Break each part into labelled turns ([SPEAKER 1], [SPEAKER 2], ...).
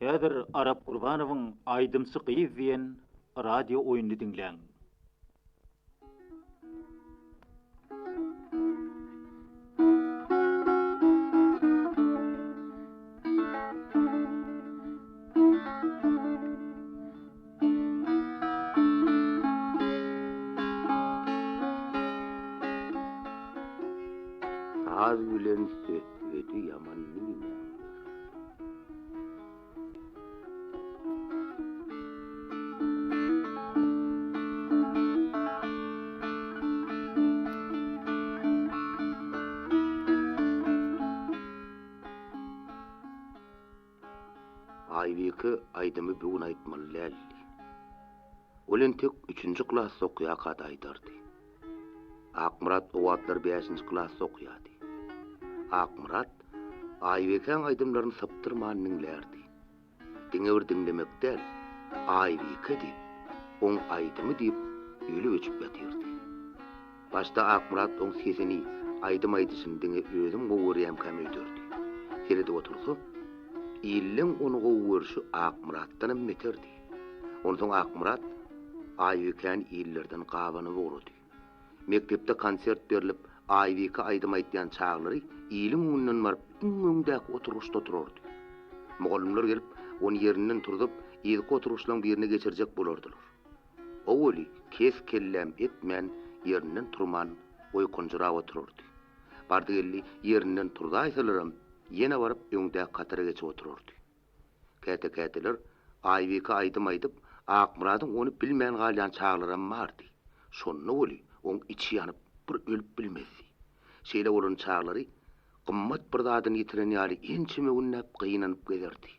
[SPEAKER 1] Häzir Arap Gurbanowyň Aýdymsy gyýyp diýen radio oýuny dinläň.
[SPEAKER 2] Az bilen söhbeti yaman nime. Aybeki Aýdymy bugün aýtmaly. Olen tek 3-nji klass okuýa kad aýdardy. Akmurat o wagtlar 5-nji klass okuýardy. Akmurat Aýbekeň aýdymlaryny saptyrman dinlerdi. Diňe bir dinlemek del, Aýbeke diýip, oň aýdymy diýip öýle öçüp ýatyrdy. Başda Akmurat oň sesini aýdym aýdyşyny diňe özüm gowurýam käme öýdürdi. Serede otursa, ýylyň onu gowurşy Akmuratdan meterdi. Ondan Akmurat Aýbekeň ýyllardan gabany boldy. Mektepde konsert berilip, Aýbeke aýdym aýtýan çaglary ýylyň öňünden baryp öňdäki oturuşda oturardy. Mugallimler gelip, onu ýerinden turdup, ýylyk oturuşlaryň birine geçirjek bolardylar. Owly kes kellem etmän ýerinden turman oýkunjurap oturardy. Bardy geldi ýerinden turdaýsalarym, ýene baryp öňdäki katara geçip oturardy. Käte-käteler Aýbeke aýdym aýdyp, Akmuratyň onu bilmän galýan çaglaram bardy. Şonu boli, oň içi ýanyp bir ölüp bilmezdi. Şeýle bolan çaglary gymmat bir zadyny ýitiren ýaly ençime ünnäp gynanyp gezerdi.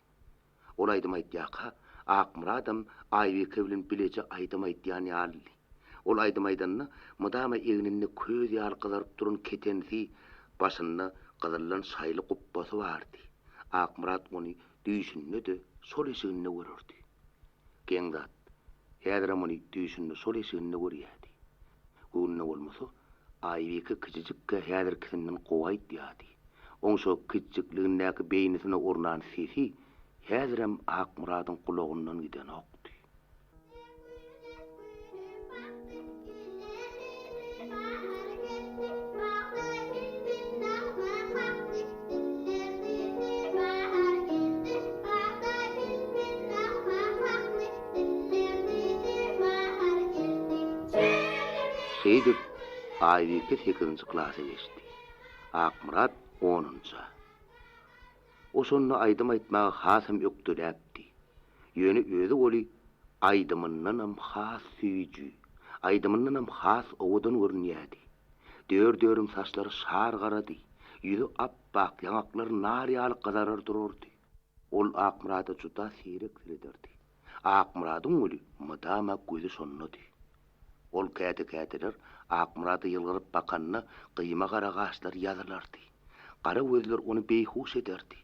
[SPEAKER 2] Ol aýdym aýtýaka, Akmuratym Aýbeke bilen bileje aýdym aýtýan ýaly. Ol aýdym aýdanny mydama egninde köz ýaly gyzaryp duran ketensi başynda gyzyllan şaýly gubbasy bardy. Akmurat onu düýşünde sol eşiginde görürdi. Geňzat, häzir onu düýşünde sol eşiginde görýärdi. Gönüne bolmasa, Aýbeke kiçijikkä häzir kisinden gowaýt diýärdi. Oň şo kiçijikligindäki beýnisine urnan sesi häzirem Akmuratyň kulagyndan giden okdy. Şeýdip Aýbeke 8-nji klassa geçdi. Akmurat 10-njy. Oşonda aýdym aýtmagy hasym ökdüläpdi. Ýöne özü boli aýdymyndan has süýjü, aýdymyndan has owadan görünýärdi. Dör-dörüm saçlary şar garady, ýüzi appak, ýanaklary narýaly gyzarar dururdy. Ol Akmuraty juda sirek sirederdi. Akmuratyň öli mydama gözi şonnady. Ol käte-käteler Akmuraty ýylgyryp bakanna gyýma gara gaçlar ýazylardy. Gara gözler onu beýhuş ederdi.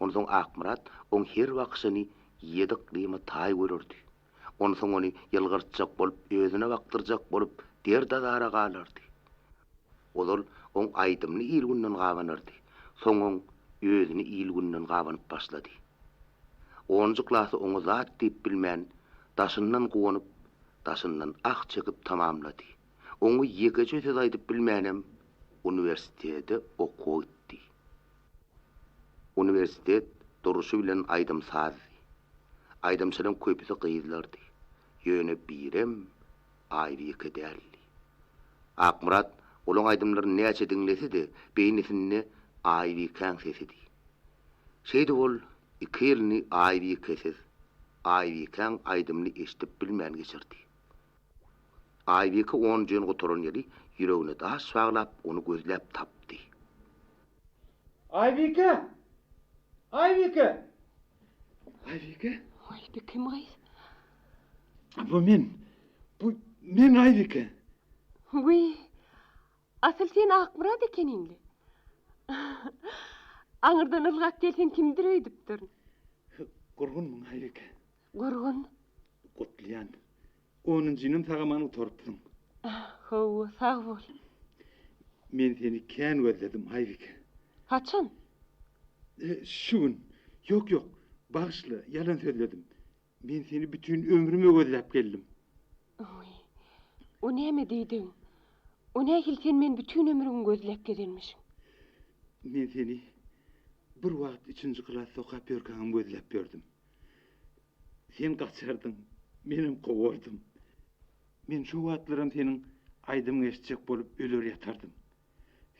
[SPEAKER 2] Ondan Akmurat oň her wagtyny ýedik gyýma taý görürdi. Ondan onu ýylgyrtjak bolup, özüne baktyrjak bolup, derdadara galardy. Olal oň aýdymny ýylgynden gabanyrdy. Soňň özüni ýylgynden gabanyp başlady. 10-njy klassy oňa zat diýip bilmän, daşyndan gowanyp, daşyndan ak çekip tamamlady. Onu ýekeje söz aýdyp bilmänem, universitete okuýdy. Universitet duruşy bilen aýdym sazy. Aýdymçylaryň köpüsi gyýylardy. Ýöne birem Aýbeke däldi. Akmurat olaň aýdymlaryny näçe dinlesidi, beýnisinde Aýbekeň sesidi. Şeýde bol iki ýylny Aýbekesiz, Aýbekeň aýdymny eşitip bilmän geçirdi. Aýbeke 10 jön oturan ýeri ýüregine daş saglap onu gözläp tapdy.
[SPEAKER 3] Aýbeke! Aýbeke! Aýbeke?
[SPEAKER 4] Aýbeke my?
[SPEAKER 3] Bu men Aýbeke.
[SPEAKER 4] Oui. Asıl sen Akmurat ekeniňli. Aňyrdan ılgap gelsen kimdir öýdüpdir?
[SPEAKER 3] Gurgunmyň Aýbeke.
[SPEAKER 4] Gurgun.
[SPEAKER 3] Gutlaýan. 10-njy ýylyň tagamany torpdyň.
[SPEAKER 4] Ho, sag bol.
[SPEAKER 3] Men seni kän gözledim Aýbeke.
[SPEAKER 4] Haçan?
[SPEAKER 3] Şuň. Yok. Bağışla, yalan söyledim. Men seni bütün ömrüme gözläp geldim.
[SPEAKER 4] Oy. O näme diýdin? O nähil sen men bütün ömrüň gözläp gelenmişiň?
[SPEAKER 3] Men seni bir wagt 3-nji klas okap ýörkäňim gözläp gördüm. Sen gaçardın, menim gowardym. Men şu wagtlaram seniň aýdymyň eşitjek bolup öler ýatardym.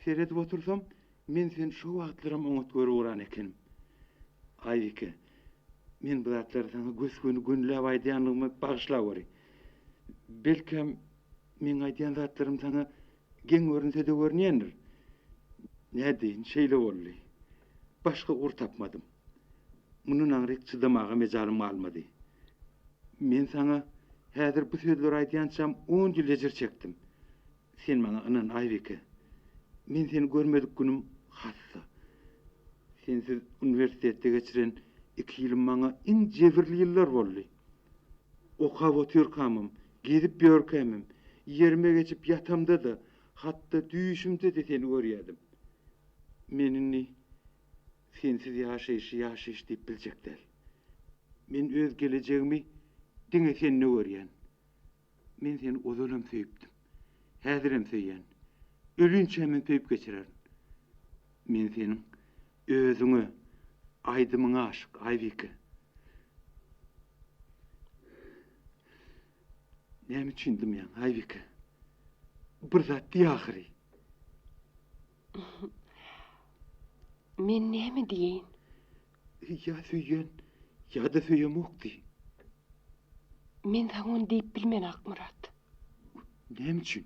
[SPEAKER 3] Seredip otursam, men sen şu wagtlaram oňat görüp uran ekenim. Aýyke, men bu zatlar sana göz günläp aýdýanlygymy bagyşlap gory. Belkem men aýdýan zatlarym sana geň görünse de görnýändir. Nädeýin, şeýle boldy. Başga ur tapmadım. Munun aňryk çydamaga mejalym almady. Men sana häzir bu sözleri aýdýançam 10 ýyl ejir çekdim. Sen maňa anan Aýbeke. Men seni görmedik günüm hassa. Sensiz üniversitede geçiren 2 ýyl maňa iň jebirli ýyllar boldy. Okap otyrkamym, gezip ýörkämim, ýerime geçip ýatamda da, hatda düýüşimde de seni görýärdim. Menini sensiz ýaşaýyş diýip biljekler. Men öz gelejegimi diňe seni görýän. Men seni ozalam söýüpdim. Häzirem söýýän. Ölünçe men söýüp geçirerim. Men senin özüňe, aýdymyňa aşyk, Aýbeke. Näme düşündim ýa, Aýbeke? Bir zat diýahyry.
[SPEAKER 4] Men näme diýeň?
[SPEAKER 3] Ya söýýän, ya da söýemokdy.
[SPEAKER 4] Men saňa onu diýip bilmen Akmurat.
[SPEAKER 3] Näme üçin?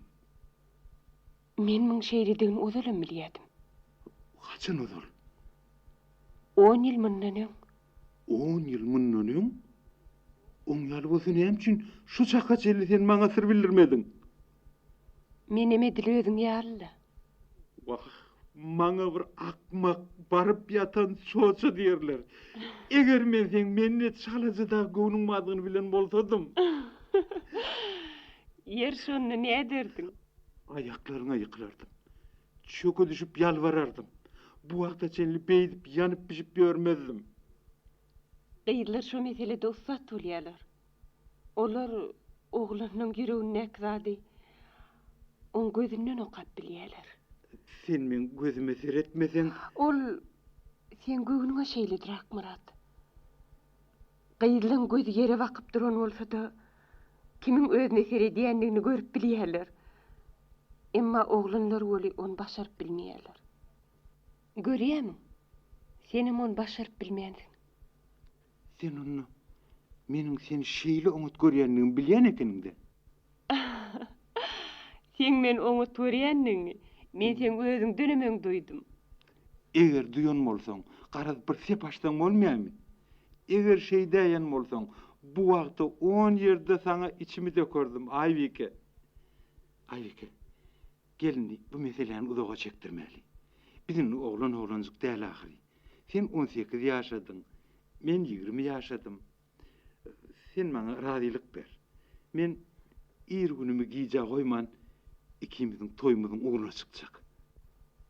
[SPEAKER 4] Men muň şeýledigini ozalam bilýärdim.
[SPEAKER 3] Haçan ozal?
[SPEAKER 4] 10 ýyl mundan öň.
[SPEAKER 3] 10 ýyl mundan öň? Oň ýaly bolsa näme üçin şu çaka çelli sen maňa sır bildirmedin?
[SPEAKER 4] Men eme dilödüm ýalyla.
[SPEAKER 3] Wah, maňa bir akmak barıp ýatan soça diýerler. Eger men sen menne çalajyda göwnüňmadygyny bilen bolsadym,
[SPEAKER 4] Yer şonu ne derdin?
[SPEAKER 3] aýaklaryňa ýykylardım. Çöke düşüp ýalvarardım. Bu wagta çenli beýdip ýanyp pişip görmezdim.
[SPEAKER 4] Gaýdylar şu meselede ussat bolýarlar. Olar oglanyň ýüregine näkzady, on gözünden okap bilýärler.
[SPEAKER 3] Sen men gözüme seretmesen,
[SPEAKER 4] Ol sen göwnüňe şeýledir Akmurat. Gaýdylan gözi ýere bakyp duran bolsa da, kimiň özüne seredýändigini görüp bilýärler. Emma oglanlar weli onu başaryp bilmeýärler. Görýärmi? Senim onu başaryp bilmeýändiň.
[SPEAKER 3] sen onu meniň seni şeýle oňat görýändigimi bilýän ekeňdi.
[SPEAKER 4] Sen men onu görýändiňmi? Men sen özüň dönemeň duýdum.
[SPEAKER 3] Eger duýan bolsaň, garadyp bir sep açsaň bolmaýarmy? Eger şeý diýen bolsaň, bu wagtda 10 ýerde sana içimi dökerdüm, Aýbeke. Aýbeke, gelini bu meseleni uzağa çekdirmeli. Bizim oglanjyk däl ahyry. Sen 18 ýaşadyň, men 20 ýaşadym. Sen maňa razylyk ber. Men ir günümi giýje goýman, ikimiziň toýumyzyň ugruny çykjak.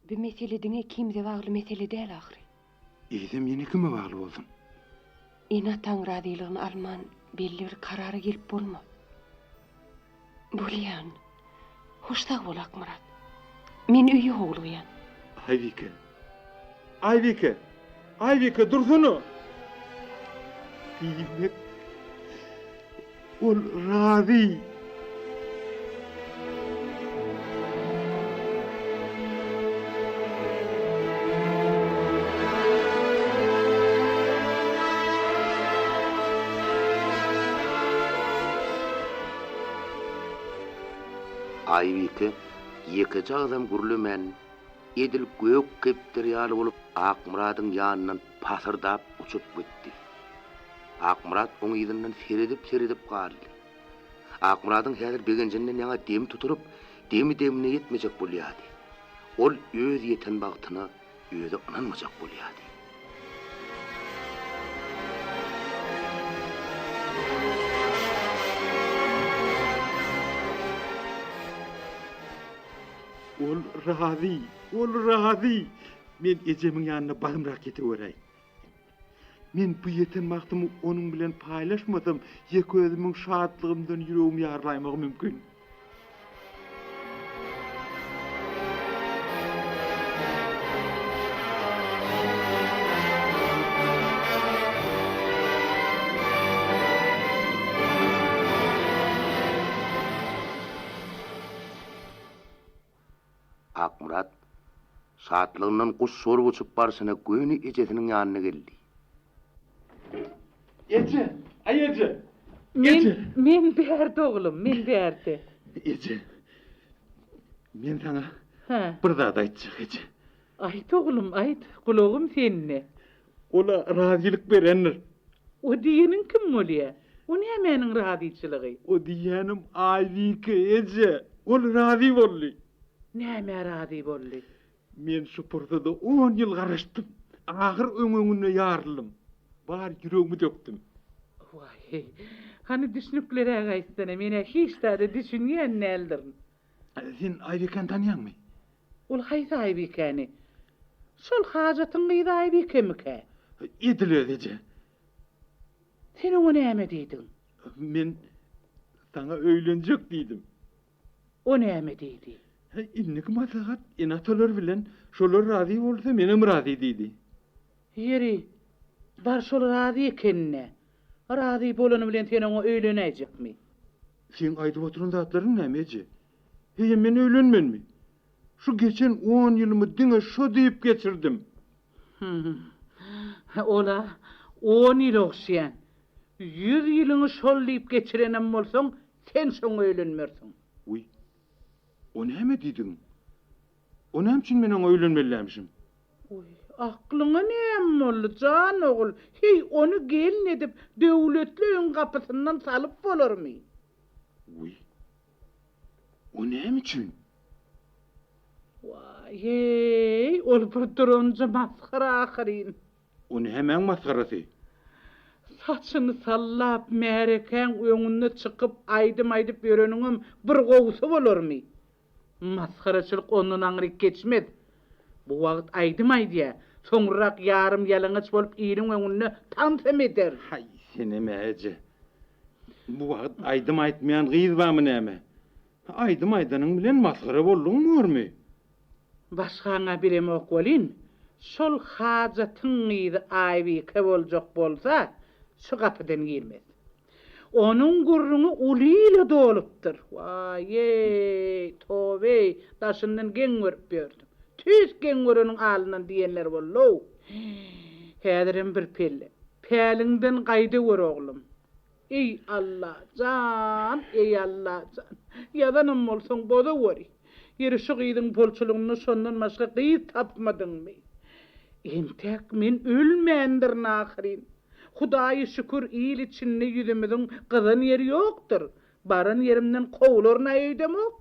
[SPEAKER 4] Bu mesele diňe kimse bagly mesele däl ahyry.
[SPEAKER 3] Eýdem ýene kime bagly bolsun?
[SPEAKER 4] Ina taň radylygyny alman belli bir karara gelip bolma. Bolýan. Hoştag bol Akmurat. Men öýe ogluyam.
[SPEAKER 3] Aýbeke. Aýbeke. Aýbeke dursuny. Demek ol razy.
[SPEAKER 2] Aýbeke ýeke jagdam gürlemän edil gök keptir ýaly bolup Akmuradyň ýanyndan pasırdap uçup gitdi. Akmurat oň ýygynyň seredip galdy. Akmuradyň häzir begenjinden ýaňa dem tuturup, demine ýetmejek bolýardy. Ol öz ýeten bagtyna öýde inanmajak bolýardy. Ol razy. Men ejemiň ýanyna bagymrak gete göräýin.
[SPEAKER 3] Men bu yeten wagtymy onuň bilen paýlaşmasam, ýeki özümiň şadlygymdan ýüregim ýarlaýmak mümkin.
[SPEAKER 2] Akmurat şadlygyndan kuş sorup uçup barşyna göni ejesiniň ýanyna geldi.
[SPEAKER 3] Ece, ay Ece.
[SPEAKER 5] Men berdi oğlum, men berdi.
[SPEAKER 3] Ece. Men sana
[SPEAKER 5] Ha,
[SPEAKER 3] bir zat aýtjak Ece.
[SPEAKER 5] ayt oğlum, ayt. Kulağım seninle.
[SPEAKER 3] Ola razilik berenler.
[SPEAKER 5] O diýenin kim bolýa? O nämenin razyçylygy?
[SPEAKER 3] O diýenim Aybike Ece. Ol razi boldy.
[SPEAKER 5] Näme razy boldy?
[SPEAKER 3] Men şu purtada 10 ýyl garaşdym. Ahyr öňüňe ýarylym. Bar ýüregimi döktüm.
[SPEAKER 5] Vay, hani düşünüklere gaýtsana, mene hiç de düşünýän näldirin.
[SPEAKER 3] Sen Aybike'ni tanıyanmy?
[SPEAKER 5] Ol haýsy Aybikeni? Şol hajatyň gyýdy Aybikemike?
[SPEAKER 3] Ediler Ece.
[SPEAKER 5] Sen o näme diýdin?
[SPEAKER 3] Men sana öýlenjek diýdim.
[SPEAKER 5] O näme diýdi?
[SPEAKER 3] Innik maslahat enatolar bilen şolar razi bolsa menem razi diýdi.
[SPEAKER 5] Yeri, bar şol razy ekenine. Razy bolany bilen sen oňa öýlenäjekmi?
[SPEAKER 3] Sen aýdyp oturan zatlaryň näme Ece? Hey men öýlenmenmi? Şu geçen 10 ýylymy diňe şo diýip geçirdim.
[SPEAKER 5] Ola 10 ýyl okşayan. 100 ýylyny şol diýip geçirenem bolsaň, sen şoňa öýlenmersiň.
[SPEAKER 3] Uy. O näme diýdiň? O näme üçin men oňa öýlenmelimişim?
[SPEAKER 5] Oy, aklyňa näme boldy jan ogul? Hey, onu gelin edip döwletli öň gapysyndan salyp bolarmy?
[SPEAKER 3] Uy. O näme üçin?
[SPEAKER 5] Vay, hey, ol bir duranca maskara ahyrin.
[SPEAKER 3] O näme masgarasy?
[SPEAKER 5] Saçını sallap mereken öňüne çykyp aýdyp ýöreniňem bir gowsy bolarmy? Maskaraçylyk ondan aňryk geçmez. Bu wagt aýdymaýdy. Soňrak ýarym ýalaňaç bolup ýyryň öňüne tansam eder.
[SPEAKER 3] Hay seni Ece. Bu wagt aýdym aýtmaýan gyzbamy näme? Aýdym aýdanyň bilen masgara bolduňmy?
[SPEAKER 5] Başgaňa bilemok bolyn. Şol hajatyň gyzy Aybike boljak bolsa, şu gapydan girmez. Onun gurruny ulyla dolupdyr. Vay, tobe, daşyndan geň görüp berdim. Tüs geň göreniň alyndan diýenler bollo. Häzirim bir pelle. Päliňden gaýda gör oglum. Ey Allah can, ey Allah can. Ýadanam bolsaň boda göri. Ýeri şu gyýdyň bolçulugyny şondan başga gyýy tapmadyňmy? Entek men ölmendir nahyrin. Hudaýy şükür iyil içinde ýüzümiziň gyzan ýeri ýokdur. Baran yerimden gowlarna öýdemok.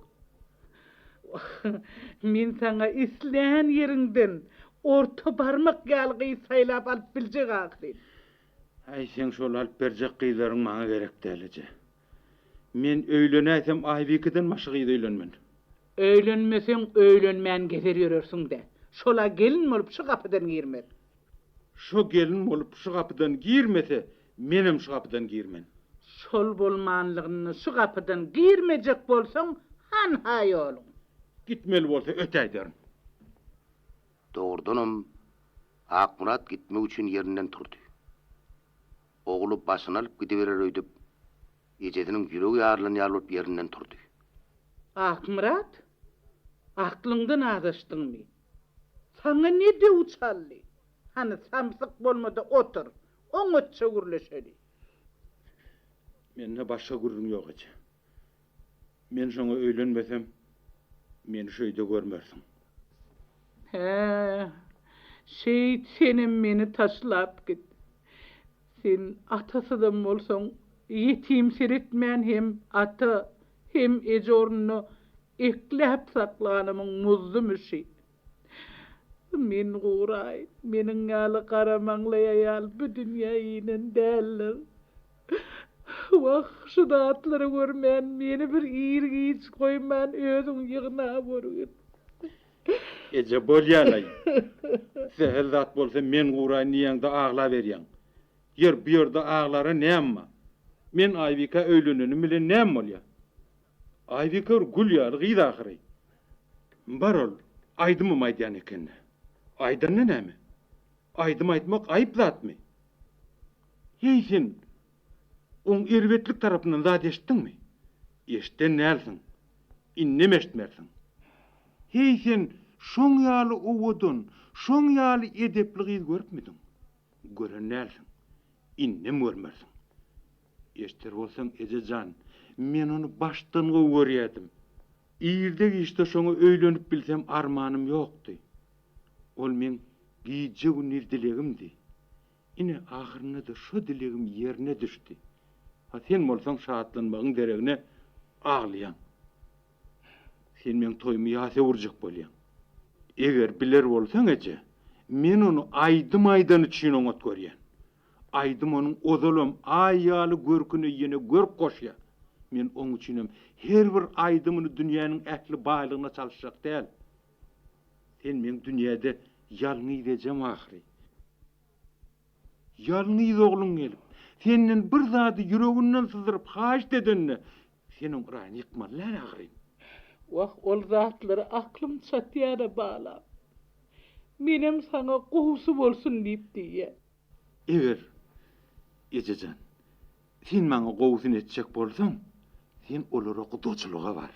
[SPEAKER 5] Men sana isleýän ýeriňden orta barmak ýalgy saýlap alyp biljek ahyrin.
[SPEAKER 3] Ay sen şol alyp berjek gyzlaryň maňa gerek dälije. Men öýlenäsem Aybike'den başga gyz öýlenmen.
[SPEAKER 5] Öýlenmeseň öýlenmän gezer ýörersiň de. Şola gelin bolup şu gapydan girmer.
[SPEAKER 3] Şo gelin bolup şu gapydan girmese, menem şu gapydan girmen.
[SPEAKER 5] Şol bolmanlygyny şu gapydan girmejek bolsaň, han haýolun.
[SPEAKER 3] Gitmeli bolsa ötäý derim.
[SPEAKER 2] Doğrudanam Akmurat gitmek üçin ýerinden turdy. Ogly başyny alyp gidiberer öýdüp, ejesiniň ýüregi ýarylany alyp ýerinden turdy.
[SPEAKER 5] Akmurat, aklyňdan azaşdyňmy? Sana ne de uçally? Hani samsyk bolmada otur, oňa çögürleşeli.
[SPEAKER 3] Mende başga gurrun ýok ece. Men şoňa öýlenmesem, meni şöýde görmersiň.
[SPEAKER 5] He, şeýit senem meni taşlap git. Sen atasydan bolsaň, ýetim seretmän hem ata, hem ejorny ekläp saklanamyň muzly müşi. Men guray, meniň ýaly garamaňly ýal bu dünýäden däller. Wah, şu datlary görmän, meni bir ýerge goýman, özüň ýygyna borýar.
[SPEAKER 3] Ece bolýanay. Seher zat bolsa men guray niýeňde agla berýän. Yer bu yerde ağlara näme? Men Aybika öýleneni bilen näme bolýar? Aybika gül ýaly gyýdy ahyry. Barol, aydymy maýdan eken. Aýdan näme? Aydym aýtmak aýyp zatmy? Hey sen, on erbetlik tarapyndan zat eşitdiňmi? Eşitden näsin? Innem eşitmersiň? Hey sen, şoň ýaly owudun, şoň ýaly edepli gyz görüpmidiň? Gören näsin? Innem görmersiň? Eşiter bolsaň ejejan, men onu başdan görýärdim. İýirde işte şoňa öýlenip bilsem armanym ýokdy. Ol men giýje günür dilegimdi. Ine ahyrynda da şu dilegim ýerine düşdi. Ha sen bolsaň şahatlanmagyň deregine ağlaýan. Sen men toýumy ýasa urjak bolýan. Eger biler bolsaň eje, men onu aýdym aýdan üçin oňat görýän. Aýdym onuň ozalym aýaly görküne ýene görk goşýar. Men oň üçinem her bir aýdymyny dünýäniň ähli baýlygyna çalyşjak däl. Sen men dünýäde ýalňyz ejem ahyry. Ýalňyz ogluň gelip, senden bir zady ýüreginden syzyryp haýş dedenni, senin ýüregiň ýykmalar ahyry.
[SPEAKER 5] Wah ol zatlary aklym çatýara bala. Menem sana gowsy bolsun diýipdi ýa.
[SPEAKER 3] Eger ejejan, sen maňa gowsyn etjek bolsaň, sen olara gudoçylyga bar.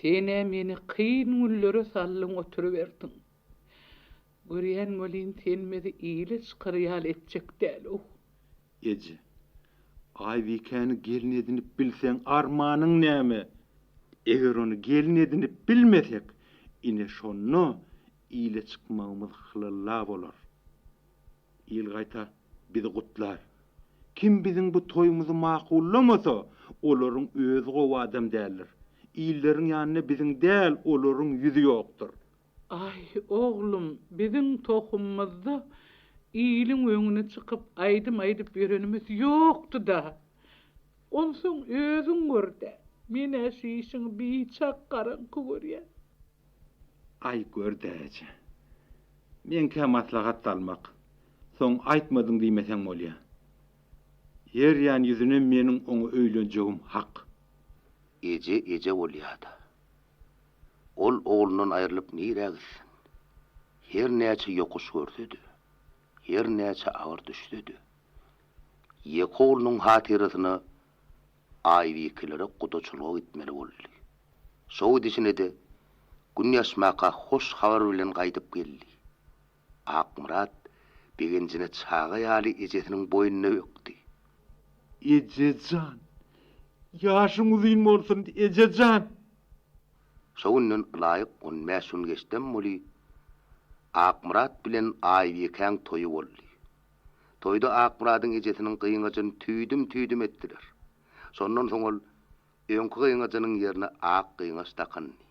[SPEAKER 5] Sene meni kıyın güllere sallyň oturuberdin. Görýän bolyn sen meni iýle çykaryal etjek däl o.
[SPEAKER 3] Eje, Aybikany gelin edinip bilseň armanyň näme? Eger onu gelin edinip bilmesek, ine şonu iýle çykmagymyz hylala bolar. İl gaýta bizi gutlar. Kim biziň bu toýumuzy makullamasa, olaryň özü gowy adam däldir. İlleriň ýanyna biziň däl, olaryň ýüzi ýokdur.
[SPEAKER 5] Ay oğlum, biziň tohumymyzda iýliň öňüne çykyp aýdym aýdyp ýörenimiz ýokdy da. Onsoň özüň görde. Mene şişiň biçak garanky görýär.
[SPEAKER 3] Ay gördäje. Men kä maslahat almak. Soň aýtmadyň diýmeseň bolýar. Yer ýan ýüzüne meniň oňa öýlenjegim hak.
[SPEAKER 2] Eje bolýardy. Ol oğlundan aýrylyp nirägsin? Her näçe ýokuş gördüdi. Her näçe agyr düşdüdi. Ýek oğlunyň hatyrasyny Aybikilere gudoçylyga gitmeli boldy. Şow dişine de Günýaşmaka hoş habar bilen gaýdyp geldi. Akmurat begenjine çaga ýaly ejesiniň boýnuna ökdi.
[SPEAKER 3] Ejejan, ýaşyň uzyn bolsun ejejan.
[SPEAKER 2] Şowundan laýyk on mäşun geçden moli Akmurat bilen Aybikaň toýu boldy. Toýda Akmuratyň ejesiniň gyýňaçyn tüýdüm etdiler. Sondan soň ol öňkü gyýňaçynyň ýerine ak gyýňaç takandy.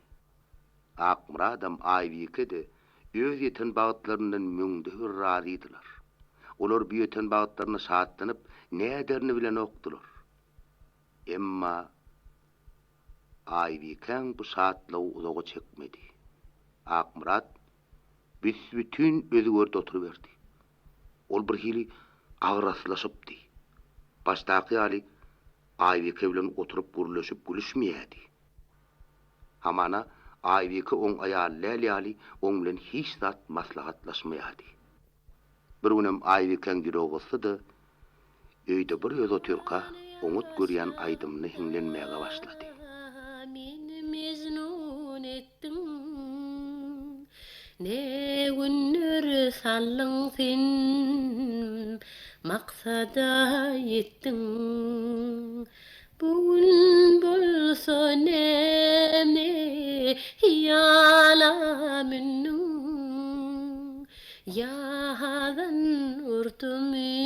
[SPEAKER 2] Akmuradam Aybike de öz ýeten bagtlaryndan müňde razydylar. Olar bu ýeten bagtlaryna şahatlanyp näderini bilen okdular. Emma Aybikaň bu şahatlaw uzaga çekmedi. Akmurat bütün özü gördi oturuverdi. Ol bir hili agraslaşypdy. Başdaky ýaly Aybike bilen oturup gürleşip gülüşmeýärdi. Hamana Aybike oň aýaly ýaly oň bilen hiç zat maslahatlaşmaýardy. Bir günem Aybikeň ýüregi da öýde bir öz otyrka oňut görýän aýdymny hiňlenmäge başlady.
[SPEAKER 6] Ne günler sallyň sen maksada yettin. Bugün bolsa näme ýalamynyň ýadan urtumy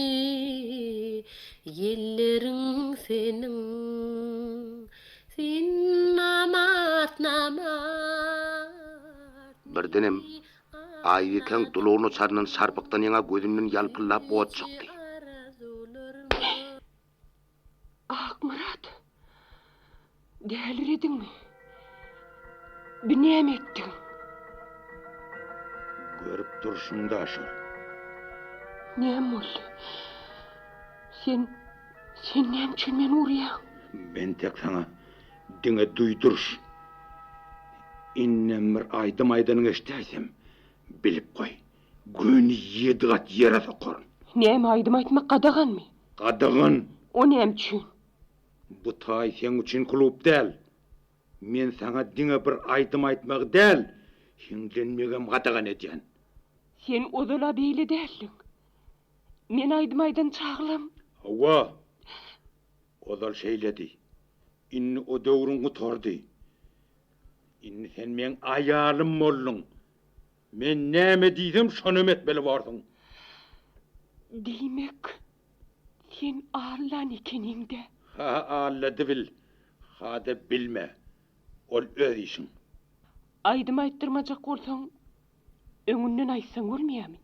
[SPEAKER 6] ýelleriň seniň sen namat
[SPEAKER 2] Birdenem Aybikeň dulurny çarnan sarpykdan ýa gözümden ýalpylap ot çykdy.
[SPEAKER 4] Akmurat, dälir ediňmi? Binäme etdiň?
[SPEAKER 3] Görüp durşuňda şol.
[SPEAKER 4] Näme boldy? Aýdym, aýdym, aýdym, aýdym, aýdym, aýdym, aýdym, aýdym, aýdym, aýdym, aýdym, aýdym, aýdym, aýdym, aýdym, aýdym, aýdym, aýdym, aýdym,
[SPEAKER 3] Görüp durşuňda şol.
[SPEAKER 4] Sen nem üçün men uğrayan?
[SPEAKER 3] Men tek sana diňe duýduruş. Innem bir aýdym aýdanyň eşdärsem, bilip koy. Göni 7 gat ýere sokar.
[SPEAKER 4] Nem aýdym aýtmak gadaganmy?
[SPEAKER 3] Gadagan.
[SPEAKER 4] O nem üçün?
[SPEAKER 3] Bu taý sen üçin klub däl. Men sana diňe bir aýdym aýtmak däl. Hiňlenmegem gadagan edýän.
[SPEAKER 4] Sen odala beýle däldiň. Men aýdym aýdan çaglam.
[SPEAKER 3] Hawa. Odal şeýledi. Inni o döwrüňi tordy. Inni sen men aýalym boldun. Men näme diýdim, şonu etmeli bardyň.
[SPEAKER 4] Diýmek, sen Allah'ın ekeninde.
[SPEAKER 3] Ha Allah'ı bil. Hada bilme. Ol öz işin.
[SPEAKER 4] Aýdym aýtdyrmajak bolsaň, öňünden aýtsaň bolmaýarmy?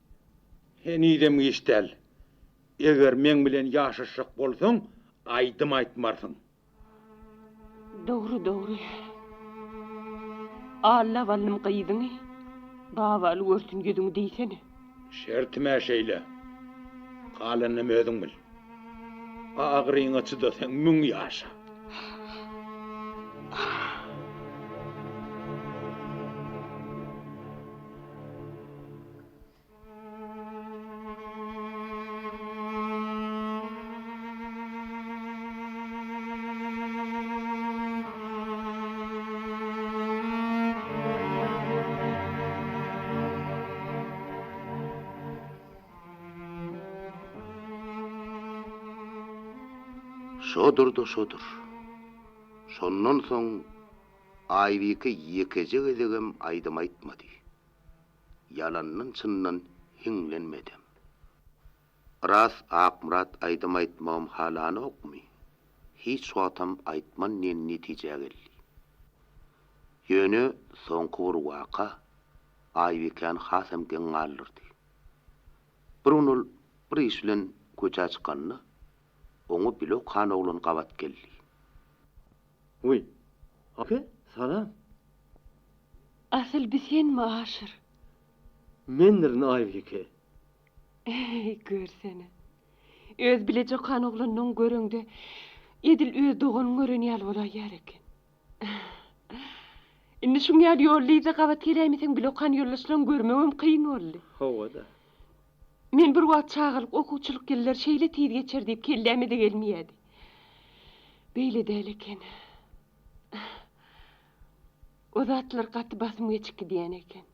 [SPEAKER 3] Hen idem işdäl. Eger men bilen ýaşaşak bolsaň, aýdym aýtmarsyň.
[SPEAKER 4] Doğru. Allah valnym gaýdyňy. Bawaly görsün gözüňi diýsene.
[SPEAKER 3] Şertime şeýle. Galanyny özüň bil. Agryňy çydasaň müň ýaşa.
[SPEAKER 2] Şodur. Şondan soň Aýbyky ýekeje gelegem aýdym aýtmady. Ýalanyň çyndan hiňlenmedem. Ras Akmurat aýdym aýtmam halany okmy. Hiç wagtam aýtman netije geldi. Ýöne soňky bir waka Aýbykan hasamken galdyrdy. Brunul bir iş bilen köçe çykanyny oňa bilok han oglan gabat geldi.
[SPEAKER 7] Uy, aka, salam.
[SPEAKER 4] Asıl bir sen mi aşır?
[SPEAKER 7] Mendirin Aýbyky.
[SPEAKER 4] Görsene. Öz bilecek han oglanyň görüňde edil öz doganyň görenýär bolaýar eken. Indi şuň ýaly ýollyda gabat gelemisiň bilok han ýollaşylan görmegem kyn boldy.
[SPEAKER 7] Howada.
[SPEAKER 4] Men bir wagt çağılıp okuwçylyk geller şeýle tiýip geçer diýip kelläme de gelmeýärdi. Beýle däl eken. O zatlar gaty basym geçikdi diýen eken.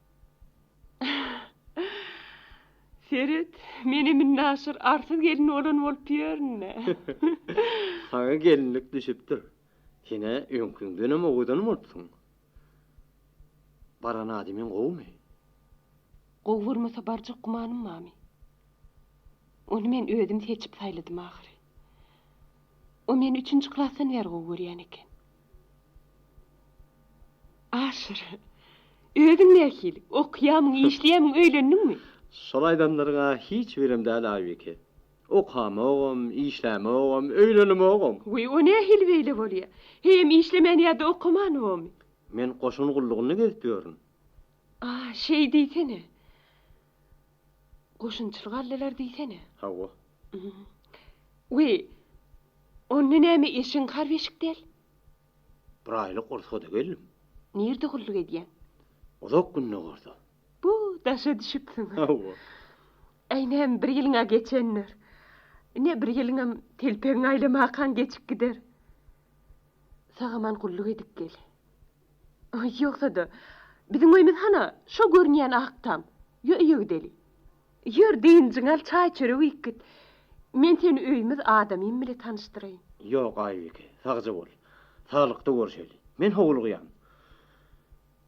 [SPEAKER 4] Serit, menimin naşır arsız gelin olan bolup ýörne.
[SPEAKER 7] Sana gelinlik düşüpdir. Sene öňküňden hem oýdan bolupsyň. Baran adamyň gowmy?
[SPEAKER 4] Gow vurmasa barjak gumanym mamy. Onu men özüm seçip saýladym ahyry. O men 3-nji klasdan beri gow görýän eken. Aşyr. Özüň nähil? Okýamyň, işleýämiň, öýlendiňmi?
[SPEAKER 7] Şol adamlarga hiç verem däl Aýbyky. Okamagam, işlemegam, öýlenmegam.
[SPEAKER 4] Oy, o nähil beýle bolýar? Hem işlemen ýa-da okamanymy?
[SPEAKER 7] Men goşun gullugyny gezip ýörün.
[SPEAKER 4] Şey diýsene. Goşunçylyk allalar diýsene.
[SPEAKER 7] Hawa.
[SPEAKER 4] Oy, onu näme eşin karbeşik del?
[SPEAKER 7] Bir aýlyk gursada geldim.
[SPEAKER 4] Nirde gulluk edýän?
[SPEAKER 7] Uzak günne gorsa.
[SPEAKER 4] Bu daşa düşüpsiň.
[SPEAKER 7] Hawa.
[SPEAKER 4] Aýnam bir ýylyňa geçenler. Ne bir ýylyňam telpeň aýlamakan geçip gider. Sagaman gulluk edip gel. Ýoksa da biziň öýmiz hana şo görnýän aktam. Ýöýüdeli. Ýör diýinjiňal çaý çörek ikit. Men seni öýmiz adamym bile tanıştyrayım.
[SPEAKER 7] Ýok Aýbyky, sagja bol. Sağlykda görüşeli. Men howlugýan.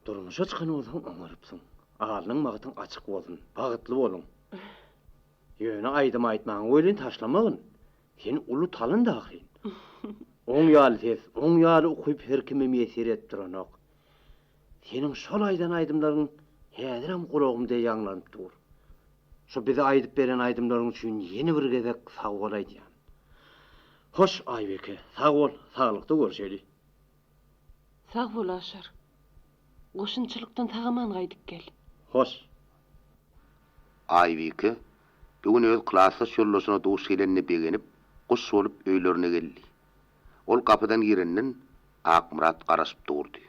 [SPEAKER 7] Durmuşa çykan bolsaň oňarypsyň. Alynyň magatyň açyk bolsun, bagытly bolun. Ýöne aýdym aýtmagyň öýlen taşlamagyn. Sen ulu talyn dahy. Oň ýaly ses, oň ýaly okuyup her kime meser etip duranok. Senin şol aýdan aýdymlaryň häziram gulagymda ýanglanyp dur. Şo bize aýdyp beren aýdymlaryň üçin ýeni bir gezek sag bolaýdy. Hoş Aýbyky, sag bol, saglykda görüşeli.
[SPEAKER 4] Sag bol Aşar. Goşunçylykdan tagaman gaýdyp gel.
[SPEAKER 7] Hoş.
[SPEAKER 2] Aýbyky bugün öz klassa şollaşyna duş gelenini begenip kuş bolup öýlerine geldi. Ol kapıdan girenden Akmurat garaşyp durdy.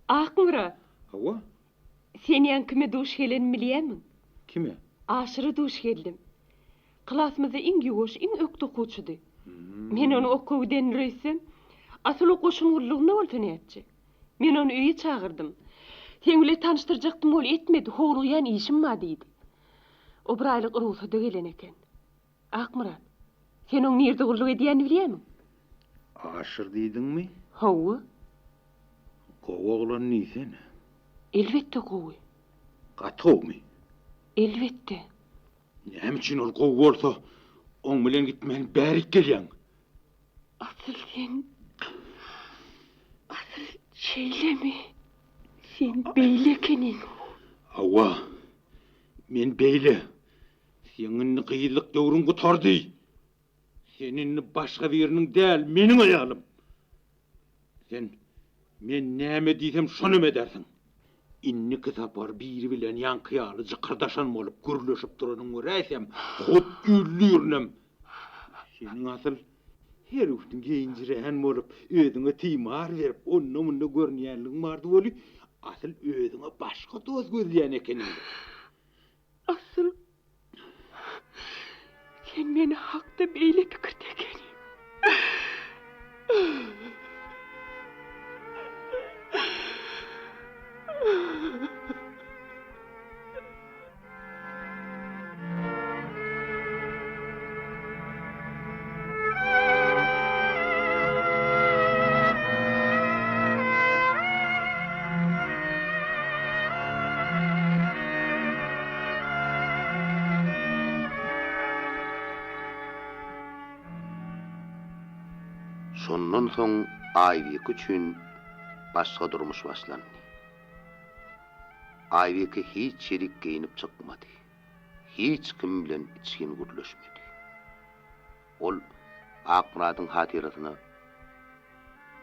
[SPEAKER 4] Akmıra,
[SPEAKER 3] Hawa,
[SPEAKER 4] sen yan kime duş gelen bilýärmiň?
[SPEAKER 3] kime?
[SPEAKER 4] Aşırı duş geldim. Klasymyzda iň ýuwaş, iň ökdi okuwçydy. Men onu okuwdan reýsem, asıl okuwşyň ullugyna bolsan etdi. Men onu öýe çağırdım. Sen bile tanıştırjaktym, ol etmedi. Howluyan işim var diýdi. O bir aylyk Rusa da gelen eken. Akmırat, sen onu nerede gulluk edýänini bilýärmiň?
[SPEAKER 3] Aşır diýdiňmi?
[SPEAKER 4] Hawa,
[SPEAKER 3] Gowa oglan nisen?
[SPEAKER 4] elbette gowy.
[SPEAKER 3] Gatowmy?
[SPEAKER 4] Elbette.
[SPEAKER 3] Näme üçin ol gowy bolsa, oň bilen gitmän bärik gelýän.
[SPEAKER 4] Asıl sen... Asıl şeylemi... Sen beylekenin.
[SPEAKER 3] Hawa, men beýle. Seňini gyýylyk döwrüň gutardy. Seninni başga biriniň däl, meniň aýalym. Sen men näme diýsem şonu edersiň. Inni kitapar biri bilen ýankyýaly jykyrdaşan bolup gürleşip duranyň göräsem, hop güllýärnem. Seniň asyl her uftin geýinjiren bolup, özüňe tiýmar berip, onunla munna görnýänligiň bardy bolup, asyl özüňe başga dost gözleýän ekeniň.
[SPEAKER 4] Asıl... Sen meni hakda beyle pikirde ekenin.
[SPEAKER 2] Şondan soň Aýbyk üçin başga durmuş başlandy. Aýbyk hiç çelik giyinip çykmady. Hiç kim bilen içgin gürleşmedi. Ol Akmuratyň hatirasyna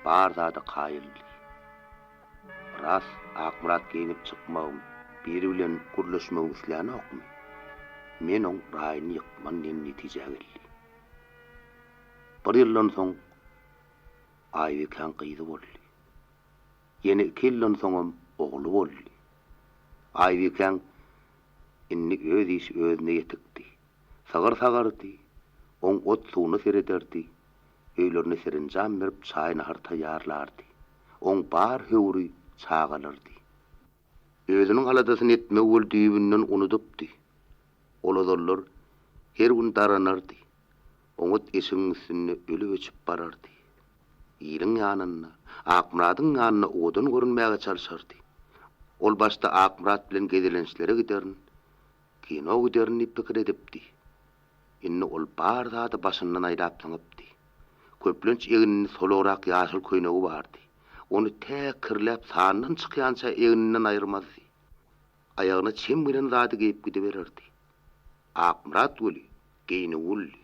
[SPEAKER 2] barzada kaýyldy. Ras Akmurat giyinip çykmagym biri bilen gürleşmek isläni okmy. Men oň raýyny ýykman netije geldi. Bir ýyldan soň Aýbykan gyýdy boldy. Ýene 2 ýyldan soňam ogly boldy. Aýbykan inni öz iş özüne ýetikdi. Sagar-sagardy. Oň ot suwuny serederdi. Öýlerine serinjam berip çaýyny harta ýarlardy. Oň bar höwri çagalardy. Özüniň haladasyny etme öldüýünden unutupdy. Oladollar her gün daranardy. Oňat eşiň üstüne ölüp öçüp barardy. Ýylyň ýanyna, Akmuratyň ýanyna odan görünmäge çalşardy. Ol başda Akmurat bilen gezelençlere giderin, kino giderin diýip pikir edipdi. Inni ol bar zady başyndan aýdap taňypdy. Köplenç eginini solorak ýaşyl köýnegi bardy. Onu tek kirläp saňdan çykýança egininden aýyrmazdy. Aýagyna çem bilen zady giyip gidebererdi. Akmurat öli, geyni ulli.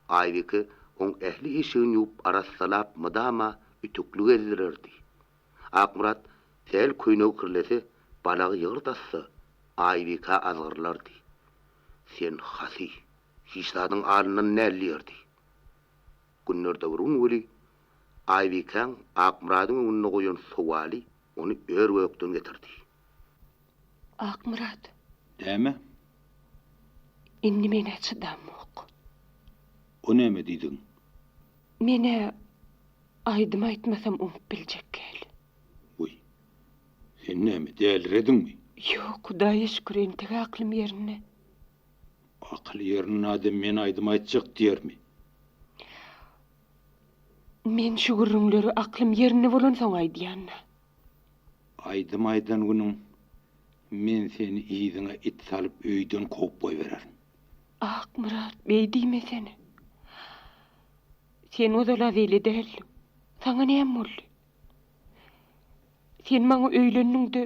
[SPEAKER 2] Aýbyky oň ähli işiň ýup arassalap mydama ütüklük edilerdi. Akmurat tel köýnegi kirlese balagy ýygırdassa Aýbyka azgyrlardy. Sen hasi, hiçladyň alyndan nällerdi. Günlerde urun öli Aýbykan Akmuratyň önüne goýan suwaly onu örwekden getirdi.
[SPEAKER 4] Akmurat,
[SPEAKER 3] Däme?
[SPEAKER 4] inni mene çydamok.
[SPEAKER 3] O näme diýdiň?
[SPEAKER 4] Mene aýdym aýtmasam umup biljek gel.
[SPEAKER 3] Uy. Sen näme dälredingmi?
[SPEAKER 4] Ýok, Hudaýa şükür entek aklym ýerine.
[SPEAKER 3] Akly ýerine adam men aýdym aýtjak diýermi?
[SPEAKER 4] Men şu gürrüňleri aklym ýerine bolan soň aýdýanna.
[SPEAKER 3] Aýdym aýdan günüm men seni iýdiňe it salyp öýden kopup goýbererim.
[SPEAKER 4] Akmurat, beýdime seni. Sen odala veli däldim. Saňa näme boldy? Sen maňa öýlendiňde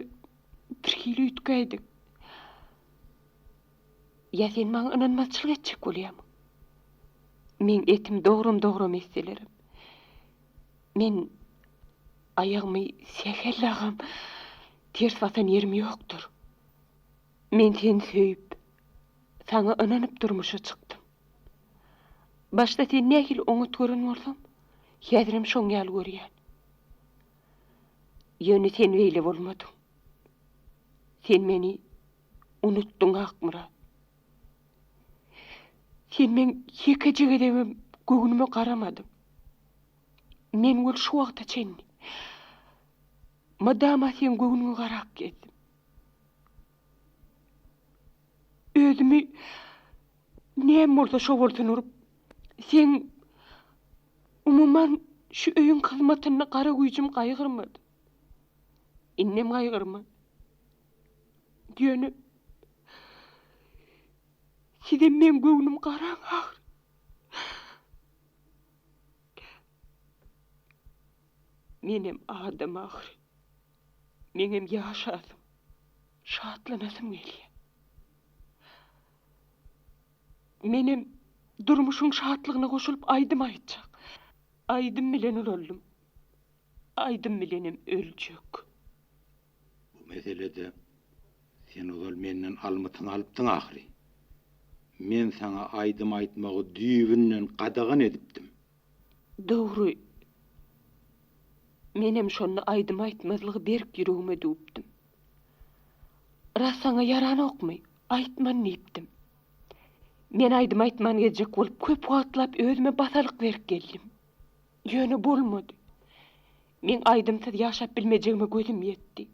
[SPEAKER 4] bir hili ütkäýdik. Ya sen maňa inanmaçylyk etjek bolýarmy? Men etim dogrum meselerim. Men aýagymy seherlagam, ters basan ýerim ýokdur. Men seni söýüp, saňa inanyp durmuşa çykdym. Başta sen nähil oňut gören bolsam, häzirim şoň ýaly görýän. Ýöne sen beýle bolmadyň. Sen meni unutdun Akmurat. Sen men hekejege demem göwnüme garamadyň. Men ol şu wagta çenni. Madama sen göwnüme garak getdim. Özümi näme bolsa şo bolsunurup, sen umuman şu öýün hyzmatyna gara güýjüm gaýgyrmady. Innem gaýgyrma. Ýöne Sidem men göwnüm garaň ahir. Menem adam ahir. Menem ýaşadym. Şatlanasym gelýär. Menem durmuşun şatlygyna goşulyp aýdym aýtjak. Aýdym bilen öldüm. Aýdym bilenim öljek.
[SPEAKER 3] Bu meselede sen ol menden almytyň alypdyň ahiri. Men sana aýdym aýtmagy düýbünden gadagan edipdim.
[SPEAKER 4] Dogry. Menem şonu aýdym aýtmazlygy berk ýüregime dupdym. Ras saňa ýarany okmy, aýtman diýipdim. Men aýdym aýtman gezek bolup köp wagtlap özüme basalyk berip geldim. Ýöne bolmady. Men aýdymsyz ýaşap bilmejegime gözüm ýetdi.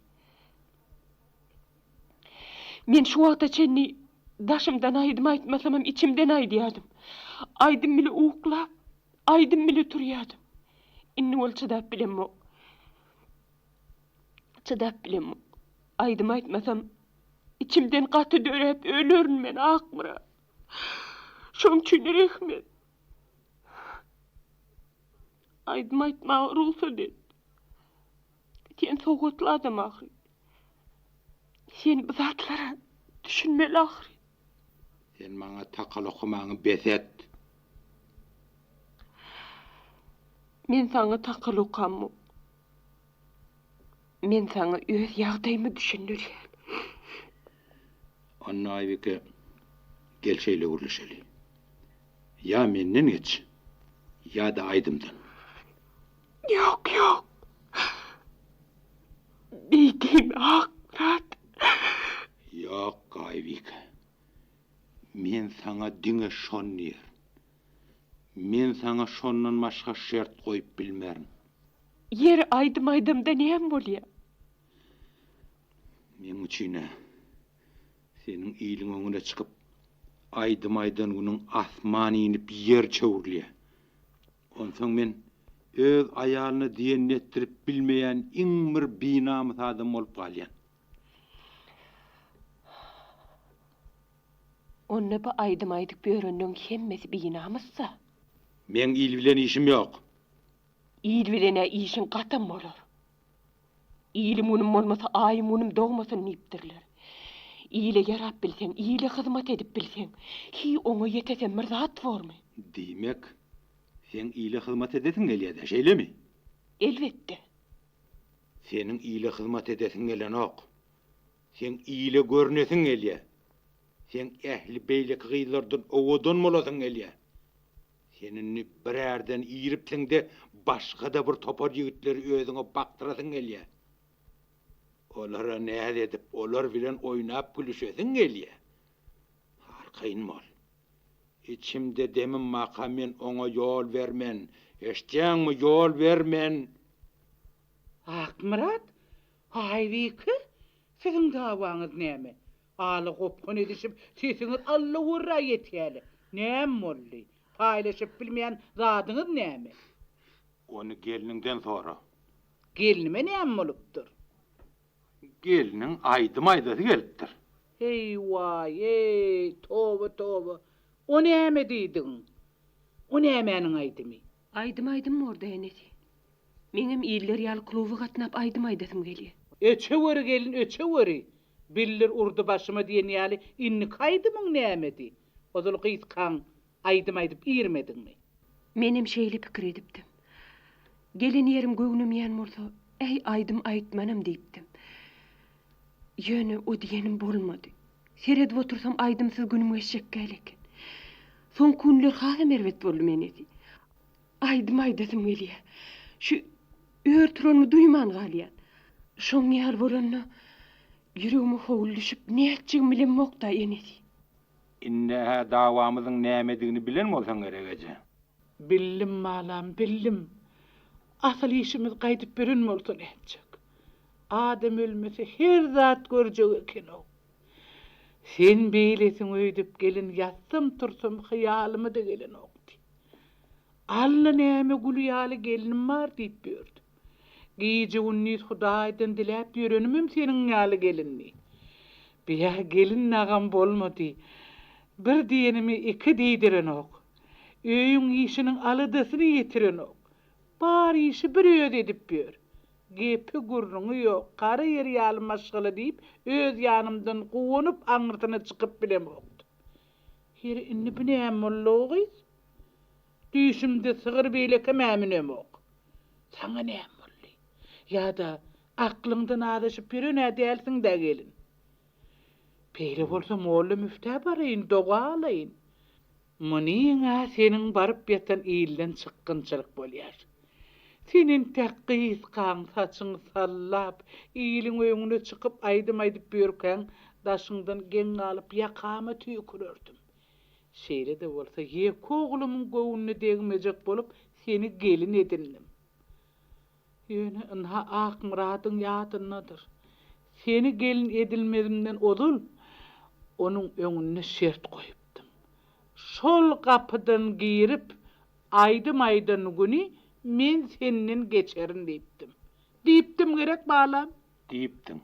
[SPEAKER 4] Men şu wagta çenni daşymdan aýdym aýtmasam içimden aýdýadym. Aýdym bile uklap, aýdym bile turýadym. Inni ol çydap bilemok. Çydap bilemok. Aýdym aýtmasam içimden gaty dörep ölürün men Akmurat. Şoň üçin rehmet. Aýdym aýtmagy ruhsat et. Sen sowgatly adam ahir. Sen bu zatlara düşünmeli ahir.
[SPEAKER 3] Sen maňa takal okumagy beset.
[SPEAKER 4] Men saňa takal okammy. Men saňa öz ýagdaýymy düşündirýän.
[SPEAKER 3] Onna aýbyke gelşeýle gürleşeli. Ya menden geç, ya da aýdymdan.
[SPEAKER 4] Yok. Diýdim Akmurat.
[SPEAKER 3] Yok Aýbyke. Men sana diňe şonýar. Men sana şondan başga şert goýup bilmerim.
[SPEAKER 4] Yer aýdym-aýdymda näme bolýar?
[SPEAKER 3] Men üçine senin iýliň öňüne çykyp aýdym-aýdan günüň asmany inip ýer çöwürlýär. Onsoň men öz aýalyny diýen etdirip bilmeýän iň bir binamyz adam bolup galýan.
[SPEAKER 4] Onna bu aýdym-aýdyk börendiň hemmesi binamyzsa,
[SPEAKER 3] Men il bilen işim ýok.
[SPEAKER 4] iyil bilene işin gatam bolar. İyilim unum bolmasa aýym unum dogmasyn diýipdirler. İyile yarap bilsen, iyile hyzmat edip bilsen, hi oňa ýetesen bir zat bormy?
[SPEAKER 3] Diýmek, sen iyile hyzmat edesiň gelýär, şeýlemi?
[SPEAKER 4] Elbetde.
[SPEAKER 3] Senin iyile hyzmat edesiň gelen ok. Sen iyile görnesiň gelýär. Sen ähli beýlik gyýlardan owadan bolasyň gelýär. Seninni birärden ýiripsiň de başga da bir topar ýigitleri özüňe baktyrasyň gelýär. Olara näde edip, olar bilen oýnap gülüşesiň gelýär. Harkaýyn bol. İçimde demim maka men oňa ýol bermen, eşitýäňmi, ýol bermen.
[SPEAKER 5] Akmurat, Aýbyke, siziň dawaňyz näme? Aly gopkun edişip, sesiňiz alla wurra ýetýäli. Näme boldy? Paýlaşyp bilmeýän zadyňyz näme?
[SPEAKER 3] Onu gelininden sonra.
[SPEAKER 5] Gelinime näme bolupdyr?
[SPEAKER 3] Gelinin aýdym aýdasy gelipdir.
[SPEAKER 5] Hey vay, hey, toba. O näme diýdiň? O nämeňiň aýdymy?
[SPEAKER 4] Aýdym orda enesi. Meňem ýyllar ýaly kluby gatnap aýdym gelýär.
[SPEAKER 5] Öçeweri gelin, öçeweri. Billir urdu başyma diýen ýaly inni kaýdymyň nämedi? Ozul gyskan aýdym aýdyp ýermediňmi?
[SPEAKER 4] Menem şeýle pikir edipdim. Gelin yerim göwnüm ýan bolsa, ey aýdym aýtmanam diýipdim. Ýöne o diýenim bolmady. Seredip otursam aýdymsyz günüm geçecek geleken. Son kunlar haga mervet boldy menedi. Aydım aydasım geliye. Şu örtürönü duyman galyan. Şoň ýar bolanna ýüregime howul düşüp näçig bilen mokda enedi.
[SPEAKER 3] Inne dawamyzyň nämedigini bilen bolsaň gerek eje.
[SPEAKER 5] Billim malam, billim. Asal işimiz gaýdyp beren bolsa näçek. Adam ölmese her zat görjek eken o. Sen beýlesin öýdüp gelin ýatsam tursam hyýalymy da gelen okdy. Alla näme gülýaly gelinim bar diýip bördi. Gije unnis Hudaýdan diläp ýörenimem seniň ýaly gelinni. Biýa gelin nagam bolmady. Bir diýenimi iki diýdiren ok. Öýüň işiniň alydasyny ýetiren ok. Bar işi bir öýd edip bör. Gepi gurruňy ýok, kara ýer ýaly maşgala diýip öz ýanymdan gowunyp aňyrtyna çykyp bilem okdy. Her inni binäm mollogy. Düşümde sygyr beýleke mäminem ok. Saňa näme boldy? Ýa-da aklyňdan adaşyp ýören ädälsiň da gelin. Peýle bolsa molla müftä barayyn, dogalayyn. Munyňa seniň baryp ýatan ýyldan çykgynçylyk bolýar. Senin täqqis kan saçyň sallap, ýylyň öňüne çykyp aýdym aýdyp börkäň, daşyňdan geň alyp ýakama tüýkürerdim. Şeýle de bolsa ýek oglumyň göwüne degmejek bolup seni gelin edindim. Ýöne ynha Akmuratyň ýatyndadyr. Seni gelin edilmedimden odul, onuň öňüne şert goýupdym. Şol gapydan girip aýdym aýdan güni men senden geçerin diýipdim. Diýipdim gerek balam.
[SPEAKER 3] Diýipdiň.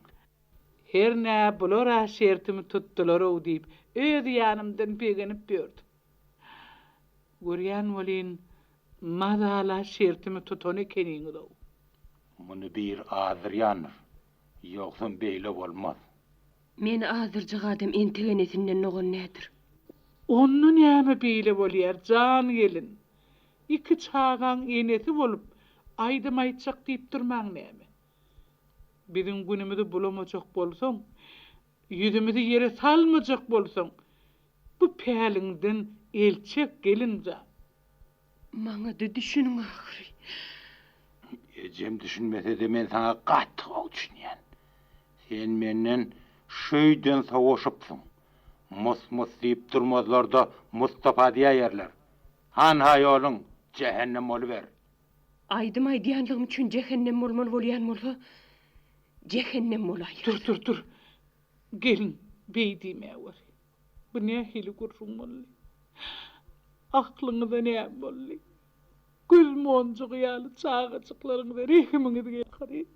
[SPEAKER 5] Her nä bulara şertimi tutdular o diýip öz ýanymdan begenip bördim. Görýän bolyn madala şertimi tutan ekeniňi de.
[SPEAKER 3] Muny bir azyr ýanyr. Ýoksa beýle bolmaz.
[SPEAKER 4] Men azyrjyk adam entegenesinden nogan nädir?
[SPEAKER 5] Onu näme beýle bolýar jan gelin. İki çağan enesi bolup aýdym aýtjak diýip durmaň näme? Biziň günümizde bulamajak bolsaň, ýüzümizde ýere salmajak bolsaň, bu päliňden elçek gelinja.
[SPEAKER 4] Maňa da düşünüň ahyry.
[SPEAKER 3] Ejem düşünmese de men sana gatty düşünýän. Sen menden şöýden savaşypsyň. Mus diýip durmazlarda Mustafa diýerler. Han haýolyň cehennem boluver.
[SPEAKER 4] Aýdym aýdýanlygym üçin cehennem bolmaly bolýan bolsa, cehennem bolaýar.
[SPEAKER 5] Dur. Gelin beýdime var. Bu ne hili gurrun bolly. Aklyňyza näme bolly? Göz monjug ýaly çağaçyklaryňyza rehimiňizge gary.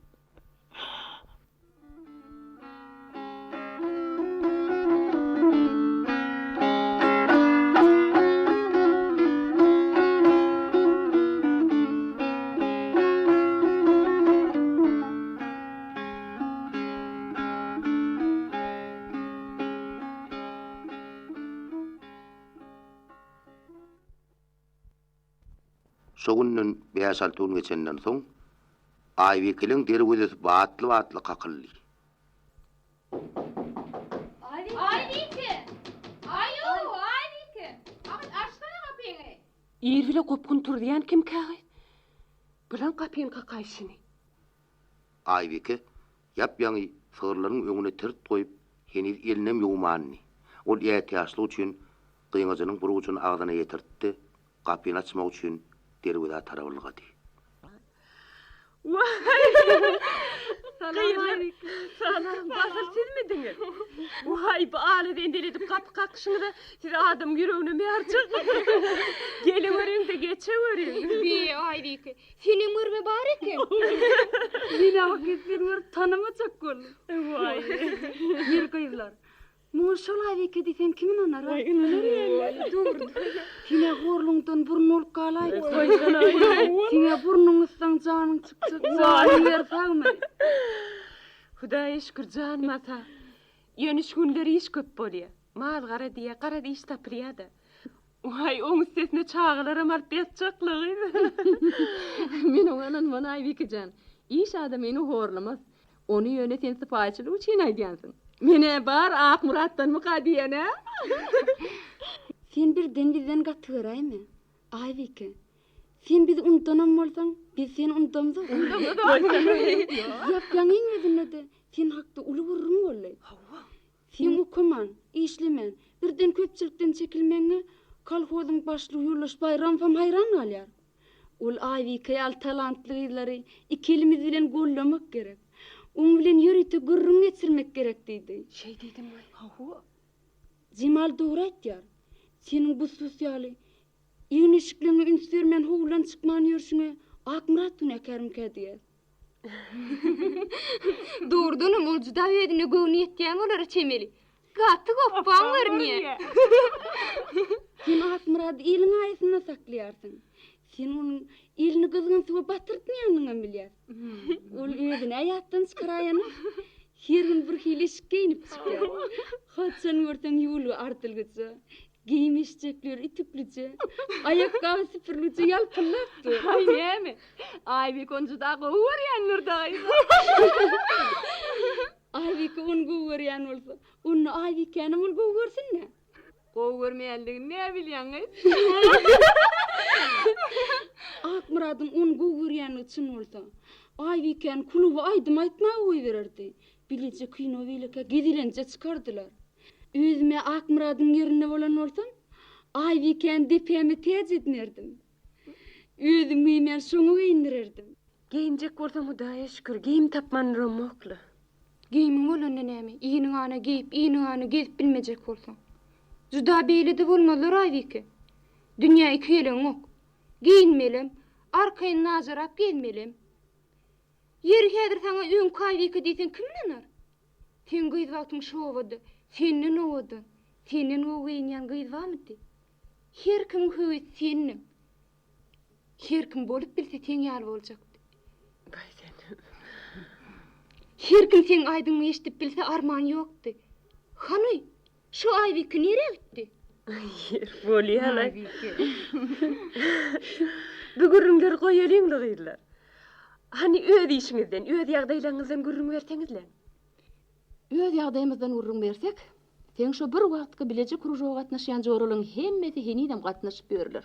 [SPEAKER 2] Şogunun beýaşaltygyny geçenden soň Aýbekeliň derwezes batly kakylly.
[SPEAKER 8] Aýbeke! Aýbeke! Agyn açsana kapyňy.
[SPEAKER 4] Ýerbile gopkun turdiýan kim kägi? Bilen kapyň kakaýşyny.
[SPEAKER 2] Aýbeke ýap-ýaňy sygyrlaryň öňüne tirt goýup, heniz elinem ýuwmanyny. Ol ýetýäşlik üçin gyňyjynyň bir uçyny agzyna ýetirtdi, kapyny açmak üçin derweze tarabylgady.
[SPEAKER 4] Salam aleyküm. Salam. Basıl siz midiňiz? Vay, bu alet endeledip kapy kakşyňyza siz adam ýüregine merçik. Geliňeriň de geçewerin.
[SPEAKER 8] Bi Aýbeke, seniň mürme bar eken.
[SPEAKER 9] Meni hakykatdan tanymajak bol.
[SPEAKER 4] Vay.
[SPEAKER 9] Yer goýurlar. Moşol Aýbeke desem kimin anar?
[SPEAKER 4] Ay, inanır ýa. Dur.
[SPEAKER 9] Sine gorluňdan burun olup galaý. Sine burnuňyzdan janyň çykjak. Yer sagmy?
[SPEAKER 4] Hudaýa şükür janmasa. Ýöniş günleri iş köp bolýar. Mal gara diýe iş tapylýar-da. Vay, oň üstesine çağılarym alyp ýatjaklygy.
[SPEAKER 9] Men oňanan mana Aýbekejan. İş adamyny horlamaz. Onu ýöne sen sypaýçylyk üçin aýdýansyň. Mene bar Akmuratdan mı kadiýene? Sen birden bizden gatyraýmy? Aýbyke. Sen bizi unutanan bolsaň, biz seni unutamyz. Ýapýaňyň özüne de sen hakda uly gurrun bollaý. Sen okuman, işlemen, birden köpçülikden çekilmeňe kolhozyň başlygy Ýurlaş Bayram hem hayran galýar. Ol Aýbyke al talantly gyzlary ikilimiz bilen gollamak gerek. Oň bilen ýörüte gurrun geçirmek gerek diýdi.
[SPEAKER 4] Şey dedim ay.
[SPEAKER 9] Cemal dogry aýtýar. Senin bu sosialy ýeňişikliňe üns bermen howlan çykman ýörşüňe Akmurat tünekerim kädiýär.
[SPEAKER 8] Doğrudan ol juda ödüne göwni etýän olara çemeli. Gaty goppaň görnýär.
[SPEAKER 9] Sen Akmurat ýylyň aýysyna saklaýarsyň. Sen onuň ýylyny gyzgyn suwa batyrtmaýanyňy bilýär. Ol ödüne ýatdan çykaraýany her gün bir hilişik giyinip çykýar. Haçan görseň ýuly artylgyça, giyim işçekler itiplice, ayakkabı süpürlüce yalpınlaptı.
[SPEAKER 4] Ay näme? Aýbyk onjuda gowy ýanyrdaý.
[SPEAKER 9] Aýbyk on gowy görýän bolsa, onu Aýbyk ýany ol gowy görsinne.
[SPEAKER 4] Gowy görmeýändigini ne bilýäňiz?
[SPEAKER 9] Akmuratym on gowy görýän üçin bolsa, Aýbyk ýany kluby aýdym aýtmagy goý bererdi. Bilinçe kino beýleke gedilençe çykardylar. Özüme Akmurat'ın yerine bolan olsam, Aýbyken depemi tez etnerdim. Özümü men şoňa giyindirerdim.
[SPEAKER 4] Giyinjek bolsam Hudaýa şükür, giyim tapman romokly.
[SPEAKER 8] Giyimiň bolan näme? Iýiniň ana giyip, iýiniň ana gezip bilmejek bolsaň. Juda beýle de bolmalar Aýbyke. Dünýä iki ýeleň ok. Giyinmelem, arkaýyn nazarap gelmelem. Yer häzir saňa öň Aýbyke diýsen kim bilenir? Sen gyzwatyň şowady. Senin oğudun, senin oğuynyan gıyzvamıdı. Her kim hüvü senin. Her kim bolup bilse sen yar olacaktı. Her kim sen aydınını eşitip bilse arman yoktu. Hanıy, şu Aýbyke nere gitti?
[SPEAKER 4] Yer bolýar. Bu gürrüňler goýalyňlar gyzlar. Hani öz işiňizden, öz ýagdaýlaryňyzdan gürrüň berseňizler.
[SPEAKER 10] Öz ýagdaýymyzdan urrun bersek, sen şu bir wagtky bilejek krujoga gatnaşýan joralyň hemmesi henidem gatnaşyp berler.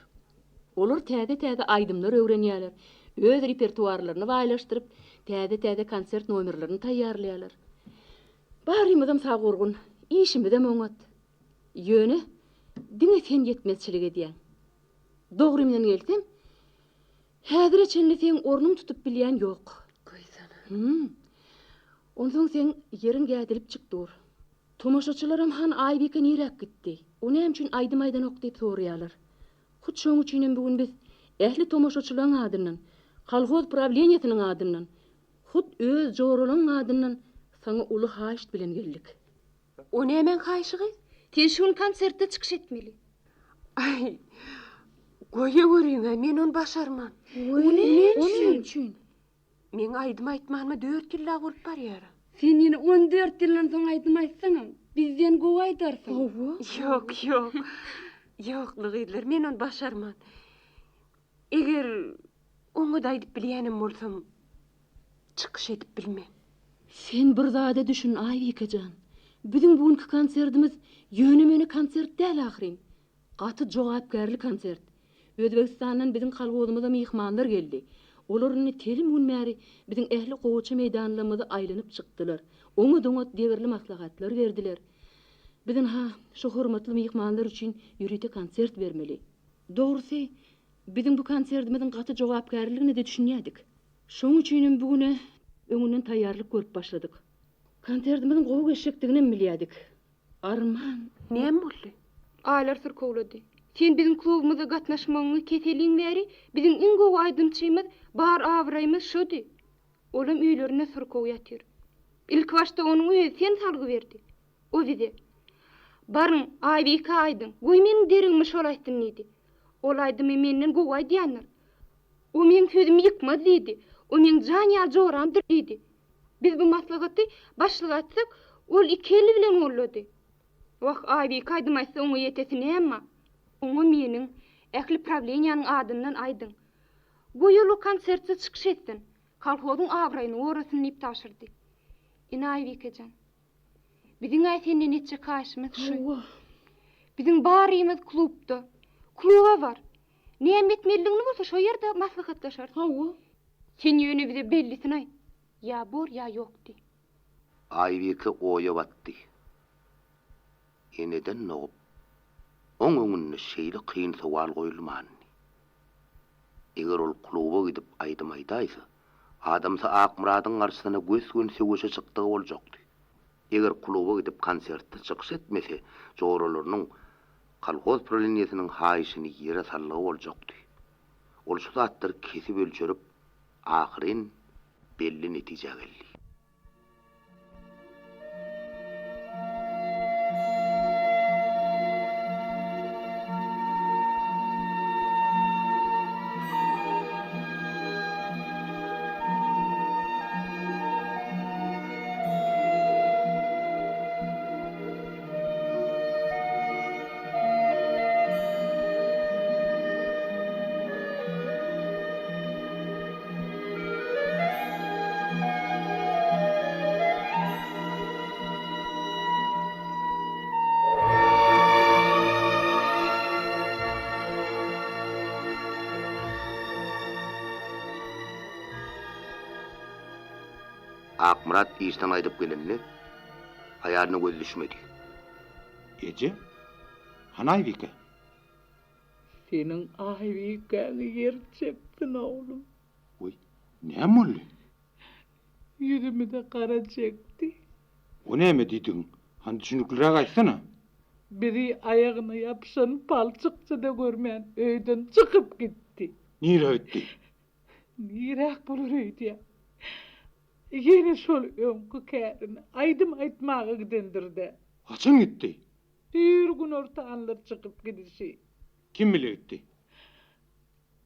[SPEAKER 10] Olar täze-täze aýdymlar öwrenýärler, öz repertuarlaryny baýlaşdyryp, täze-täze konsert nomerlerini taýýarlaýarlar. Barymyzam sag urgun, işimi de moňat. Ýöne, diňe sen ýetmezçilik edýän. Dogry menen gelsem, häzir çenli sen ornuň tutup bilýän ýok. Goýsana. Ondan sen yerin gädilip çykdyr. Tomaşaçylaram han Aýbyke nirek gitdi. Onu hem üçin aýdym aýdan ok diýip soraýarlar. Hut şoň üçin bugün biz ähli tomaşaçylaryň adyndan, kolhoz prawleniýasynyň adyndan, hut öz joralyň adyndan saňa uly haýyş bilen geldik.
[SPEAKER 4] O nämen haýyşy?
[SPEAKER 8] Sen şun konsertde çykyş etmeli.
[SPEAKER 4] Ay, goýa görýän, men onu başarman.
[SPEAKER 9] Onun üçin.
[SPEAKER 4] Men aýdym aýtmanyma 4 ýyl bolup barýar.
[SPEAKER 9] Sen ýene 14 ýyldan soň aýdym aýtsaňam, bizden gowy aýdarsyň.
[SPEAKER 4] Ýok, ýok. Ýok, gyzlar, men onu başarman. Eger onu da aýdyp bilýänim bolsam, çykyş edip bilmem.
[SPEAKER 10] Sen bir zada düşün Aýbykejan. Bizim bugünkü konsertimiz ýönemeni konsert däl ahyryn. Gaty jogapkärli konsert. Özbekistandan bizim kalgozymyza mehmanlar geldi. Olaryny telim günmäri bizim ähli gowaça meýdanlarymyza aýlanyp çykdylar. Oňa-doňa degirli maslahatlar berdiler. Bizim şu hormatly mehmanlar üçin ýürüte konsert bermeli. Dogrusy, bizim bu konsertimizin gaty jogapkärligini de düşünýärdik. Şoň üçin bugüne öňünden taýýarlyk görüp başladyk. Konsertimizin gowy geçecekdigini bilýärdik. Arman,
[SPEAKER 4] näme boldy?
[SPEAKER 8] Aýlar sürkowlady. Sen bizim klubumyza gatnaşmagyny keseliň bäri bizim iň gowy aýdymçymyz bar awraýmyz şudy. Olam öýlerine sürkow ýatyr. İlk başta onuň öýü sen salgy berdi. O bize barın Aýbyke aýdym. Goý meniň deriňmi şol aýtdym diýdi. Ol aýdymy menden gowy aýdýanlar. O meniň sözümi ýykmaz diýdi. O meniň janyal joramdyr diýdi. Biz bu maslahaty başlyk atsak, ol iki eli bilen ollady. Wak Aýbyke aýdym aýtsa oňa ýetesi näme? Oňa meniň ähli prawleniýanyň adyndan aýdym. Bu ýyl konsertde çykyş etdim. Kolhozyň awraýyny orasyny ip taşyrdy. Ina Aýbykejan. Biziň aýtende netçe kaşymyz şu. Bizim barymyz klubda. Kluba var. Näme etmeliligini bolsa şo ýerde maslahatlaşar.
[SPEAKER 10] Hawa.
[SPEAKER 8] Sen ýöne bize bellisini aýt. Ya bor ya ýok di.
[SPEAKER 2] Aýbyky oýa batdy. Eneden nogup, oň öňünde şeýle kyn sowal goýulman. Eger ol kluba gidip aýdym aýdaýsa, adamsa Akmuradyň garşysyna göz-gönse göşe çykdygy boljakdy. Eger kluba gidip konsertde çykyş etmese, jogoralarynyň kolhoz proliniýasynyň haýyşyny ýere sallygy boljakdy. Ol şu zatlar kesip ölçerip, ahyryn belli netije geldi. Akmurat işten aýdyp gelenle aýalyna göz düşmedi.
[SPEAKER 3] Ece, hanay vike?
[SPEAKER 5] Senin Aýbykäňi ýerçepdin oğlum.
[SPEAKER 3] Oy, näme boldy?
[SPEAKER 5] Yüzümü de kara çekti.
[SPEAKER 3] O näme diýdiň? Han düşünükliräk aýtsana.
[SPEAKER 5] Biri ayağına yapşan palçıkça da görmeyen öyden çıkıp gitti.
[SPEAKER 3] Nire gitti?
[SPEAKER 5] Nirak bulur öýdi ya. Yine şol öňkü kärini aýdym aýtmagy gidendirdi.
[SPEAKER 3] Haçan gitti?
[SPEAKER 5] Bir gün ortaanlar çıkıp gidişi.
[SPEAKER 3] Kim bilir gitti?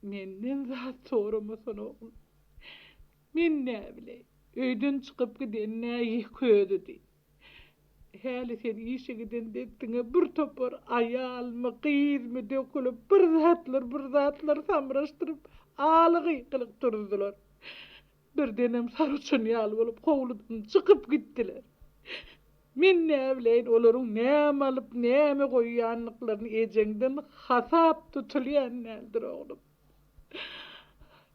[SPEAKER 5] Menden zat soramasan oğlum. Men ne bileyim. Öyden çıkıp giden näyi ködüdi. Häli sen işe giden dettiňe bir topar ayal mı kız mı dökülüp bir zatlar samraştırıp alıgy kılıp durdular. Birdenem sarıçın ýaly bolup howludan çıkıp gittiler. Men näbileýin olaryň näme alyp näme goýýanlyklaryny ejeňden hasap tutulýan nädir oğlum.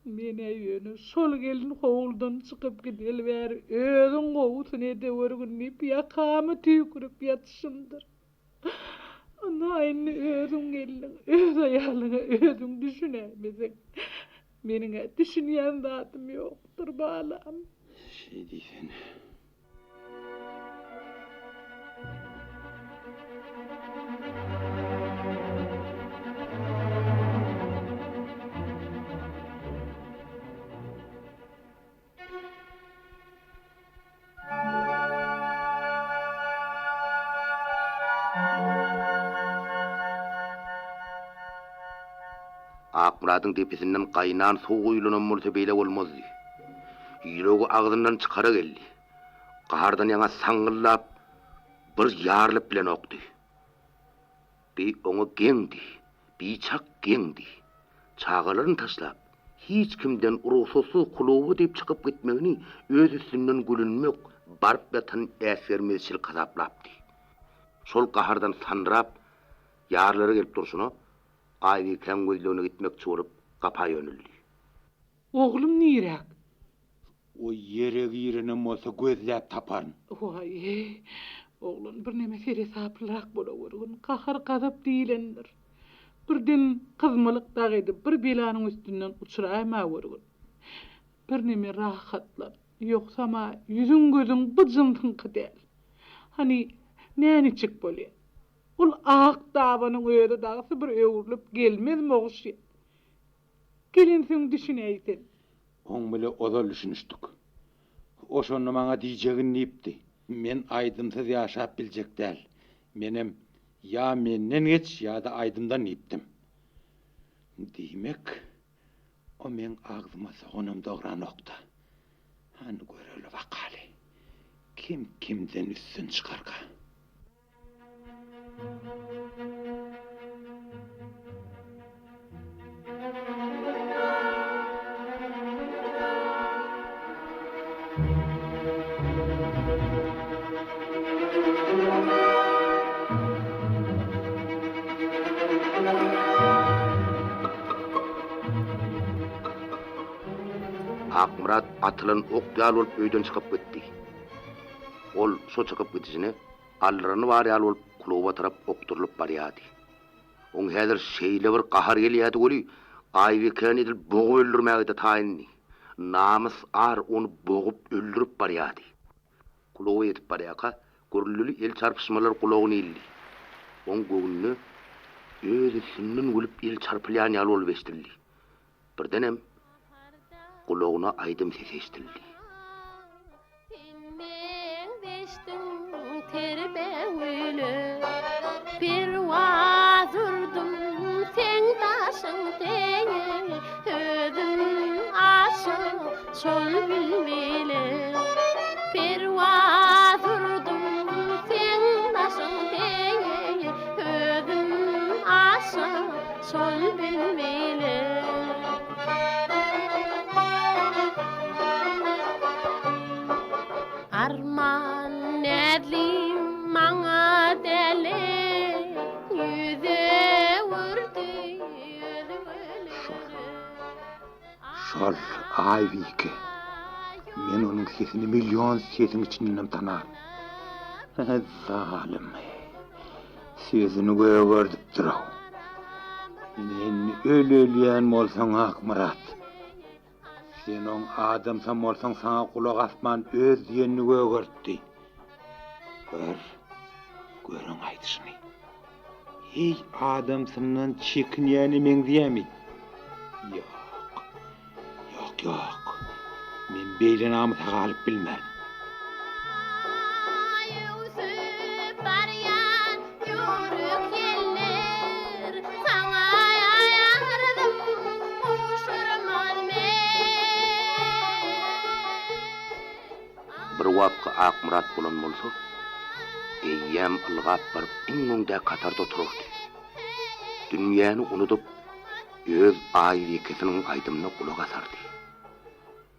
[SPEAKER 5] Mene ýöne şol gelin howludan çıkıp gidilber özüň gowusyny ede örgünlip ýakamy tüýkürip ýatşyndyr. Ana aýny özüň gelin öz aýalyňa özüň düşünämezek. Meniňe düşünýän zatym ýokdur balam.
[SPEAKER 3] Şey diýsen.
[SPEAKER 2] Akmuradyň tepesinden gaýnan suw guyulanan murtebeyle bolmazdy. Ýüregi agzyndan çykara geldi. Gahardan ýaňa saňgyllap bir ýarlyp bilen okdy. Bir oňa geňdi, bir çak geňdi. Çagalaryny taşlap, hiç kimden urusosuz klubu diýip çykyp gitmegini öz üstünden gülünmek, barp ýatan äsgermezçil gazaplapdy. Şol gahardan sanrap, ýarlary gelip durşuny Aýbykäň gözlerine gitmekçi bolup gapa ýöneldi.
[SPEAKER 5] Oğlum nirak?
[SPEAKER 3] O yereg ýerine bolsa gözläp taparyn.
[SPEAKER 5] Vay, oğlum bir neme feresaplyrak bolawergin, kahar gazap diýlendir. Birden kızmalyk edip bir belanyň üstünden uçuraýma wergin. Bir neme rahatlar, ýoksama ýüzüň gözüň bıjyntyňky däl. Hani näni çyk bolýar? Ol ak dabanyň öýde dagsy bir öwrülip gelmezmi oňşy? Gelinsiň düşünäýsin.
[SPEAKER 3] Oň bile ozal düşünüşdik. Oşonu maňa diýjegin diýipdi. Men aýdymsyz ýaşap biljek däl. Menem ya menden geç ya da aýdymdan diýipdim. Diýmek, o men agzyma soňam dogran nokta. Han göreli wakaly. Kim kimden üstün çykarga?
[SPEAKER 2] Akmurat atılan okdal olup öyden çıkıp gitti. Ol so çıkıp gitişine allarını var yal olup kluba tarap okturulup barıyadi. On häzir şeýle bir qahar gelýärdi goli. Aýwyken edil boğup öldürmäge de taýinli. Namys ar onu boğup öldürüp barýady. Kluba yetip barýaka gürlüli el çarpışmalar kulagyny ildi. On göwnüne özü sünnün gülüp el çarpylýan ýaly bolup eşdildi. Birdenem kulagyna aýdym ses eşdildi.
[SPEAKER 6] Men beştin terbe öyle bir vazurdum sen taşın diye ödüm aşık sol bilmeli bir vazurdum sen taşın diye ödüm aşık sol bilmeli. Arman nedlim maňa dele yüze vurdy
[SPEAKER 3] Şol Aýwyke. Men onuň sesini milyon sesin içinden tanar. Zalim. Sesini göwürdip duraw. Men ölelýän bolsaň Akmurat. Sen on adamsan bolsaň sana kulak asman öz ýenini göwürtdi. Görüň aýdyşyny. Hey adamsından çekinýäni men diýämi? Yok. Men beýle namysa galyp bilmän.
[SPEAKER 2] Bir wagtky Akmurat bolan bolsa, eýýäm ylgap baryp iňňe katarda otururdy. Dünýäni unutup, öz Aýwykesiniň aýdymyna kulak asardy.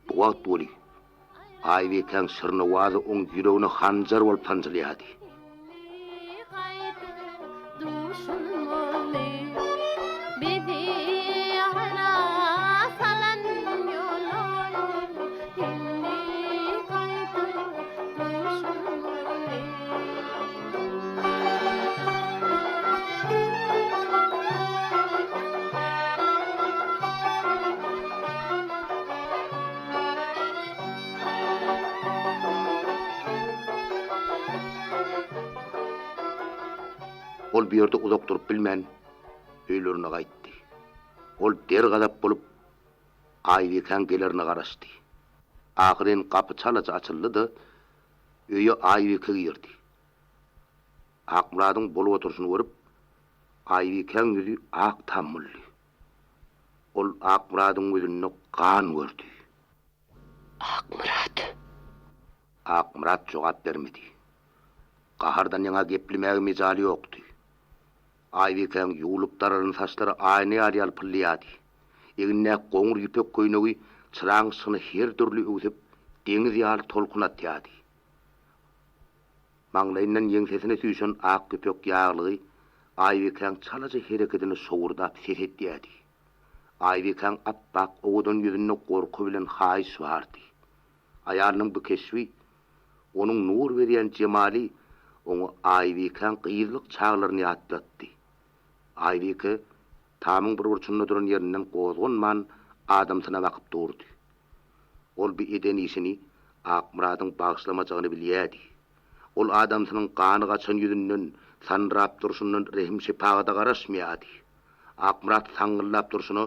[SPEAKER 2] Bu wagt boli, Aýwykeň sırny wazy oň ýüregine hanjar bolup tanjylýady. Ol bir ýerde uzak durup bilmän öýlerine gaýtdy. Ol dergadap bolup Aýwyken gelerini garaşdy. Ahyryn kapy çalaça açyldy. Öýe Aýwyke girdi. Akmuradyň bolup oturşyny görüp Aýwyken ýüzü ak tammyldy. Ol Akmuradyň gözüne kan gördü. Akmurat jogap bermedi. Gahardan ýa geplemäge mejali ýokdy. Aýwyken ýuwulyp dararyň saçlary aýny ýaly pyllyady. Egne goňur ýüpek köýnegi çıraňsyny her türlü öwsep deňiz ýaly tolkunatýady. Maňlaýyndan ýeňsesine süýşen ak köpek ýaglygy Aýwyken çalaja hereketini sowurdap ses etýädi. Aýwyken appak owadan ýüzüne gorku bilen haýys bardy. Aýalynyň bu keşwi onuň nur berýän jemali onu Aýwyken gyýylyk çaglaryny ýatlatdy. Aýwyke tamyň bir burçunda duran ýerinden gozgunman adamsyna bakyp durdy. Ol bir eden işini Akmuradyň bagşlamajagyny bilýärdi. Ol adamsynyň gany gaçan ýüzünden sanrap durşundan rehim şepaga garaşmaýardy. Akmurat saňgyllap durşuny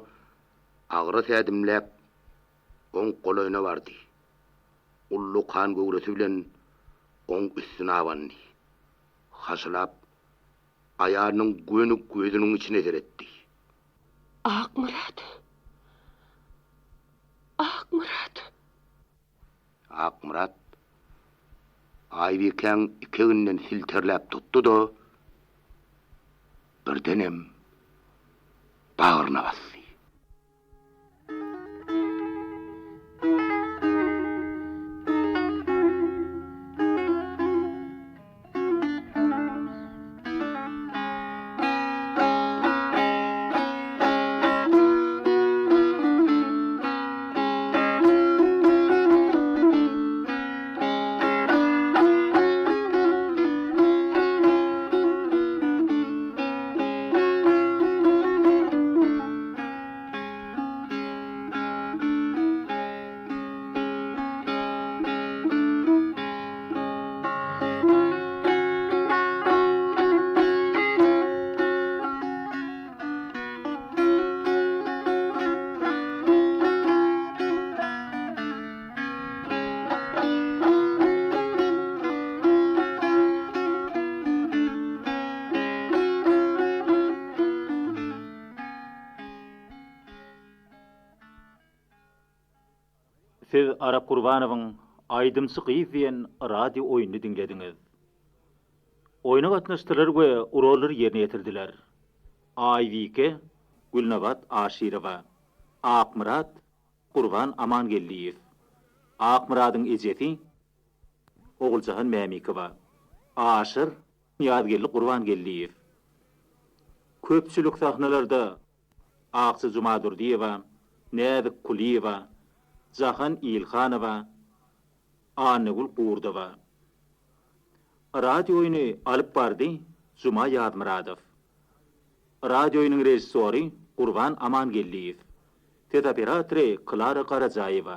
[SPEAKER 2] agyry tädimläp oň golaýyna bardy. Ullu kan göwresi bilen oň üstüne abandy. Haşlap aýarynyň gözüniň içine seretdi. Akmurat Aýwyken iki günden silterläp tutdy da birdenem bagyryna bassy.
[SPEAKER 1] Siz Arap Gurbanowyň Aýdymsy gyýyp diýen radio oýuny dinlediňiz. Oýuna gatnaşdyrar we urolary ýerine ýetirdiler. Aýwyke, Gülnabat Aşyrowa, Akmyrat, Gurban Amangelliýew. Akmyradyň ejeti Oguljahan Mämikowa, Aşyr Ýadgerli Gurbangelliýew. Köpçülük sahnalarda Aqsy Jumadurdiýewa, Näzik Kuliýewa, Jahan İlhanowa, Anygul Gurdowa. Radio oýuny alyp bardy Juma Ýadmyradow. Radio oýunyň rejissori Gurban Amangelliýew. Ted operatory Klara Karajayewa.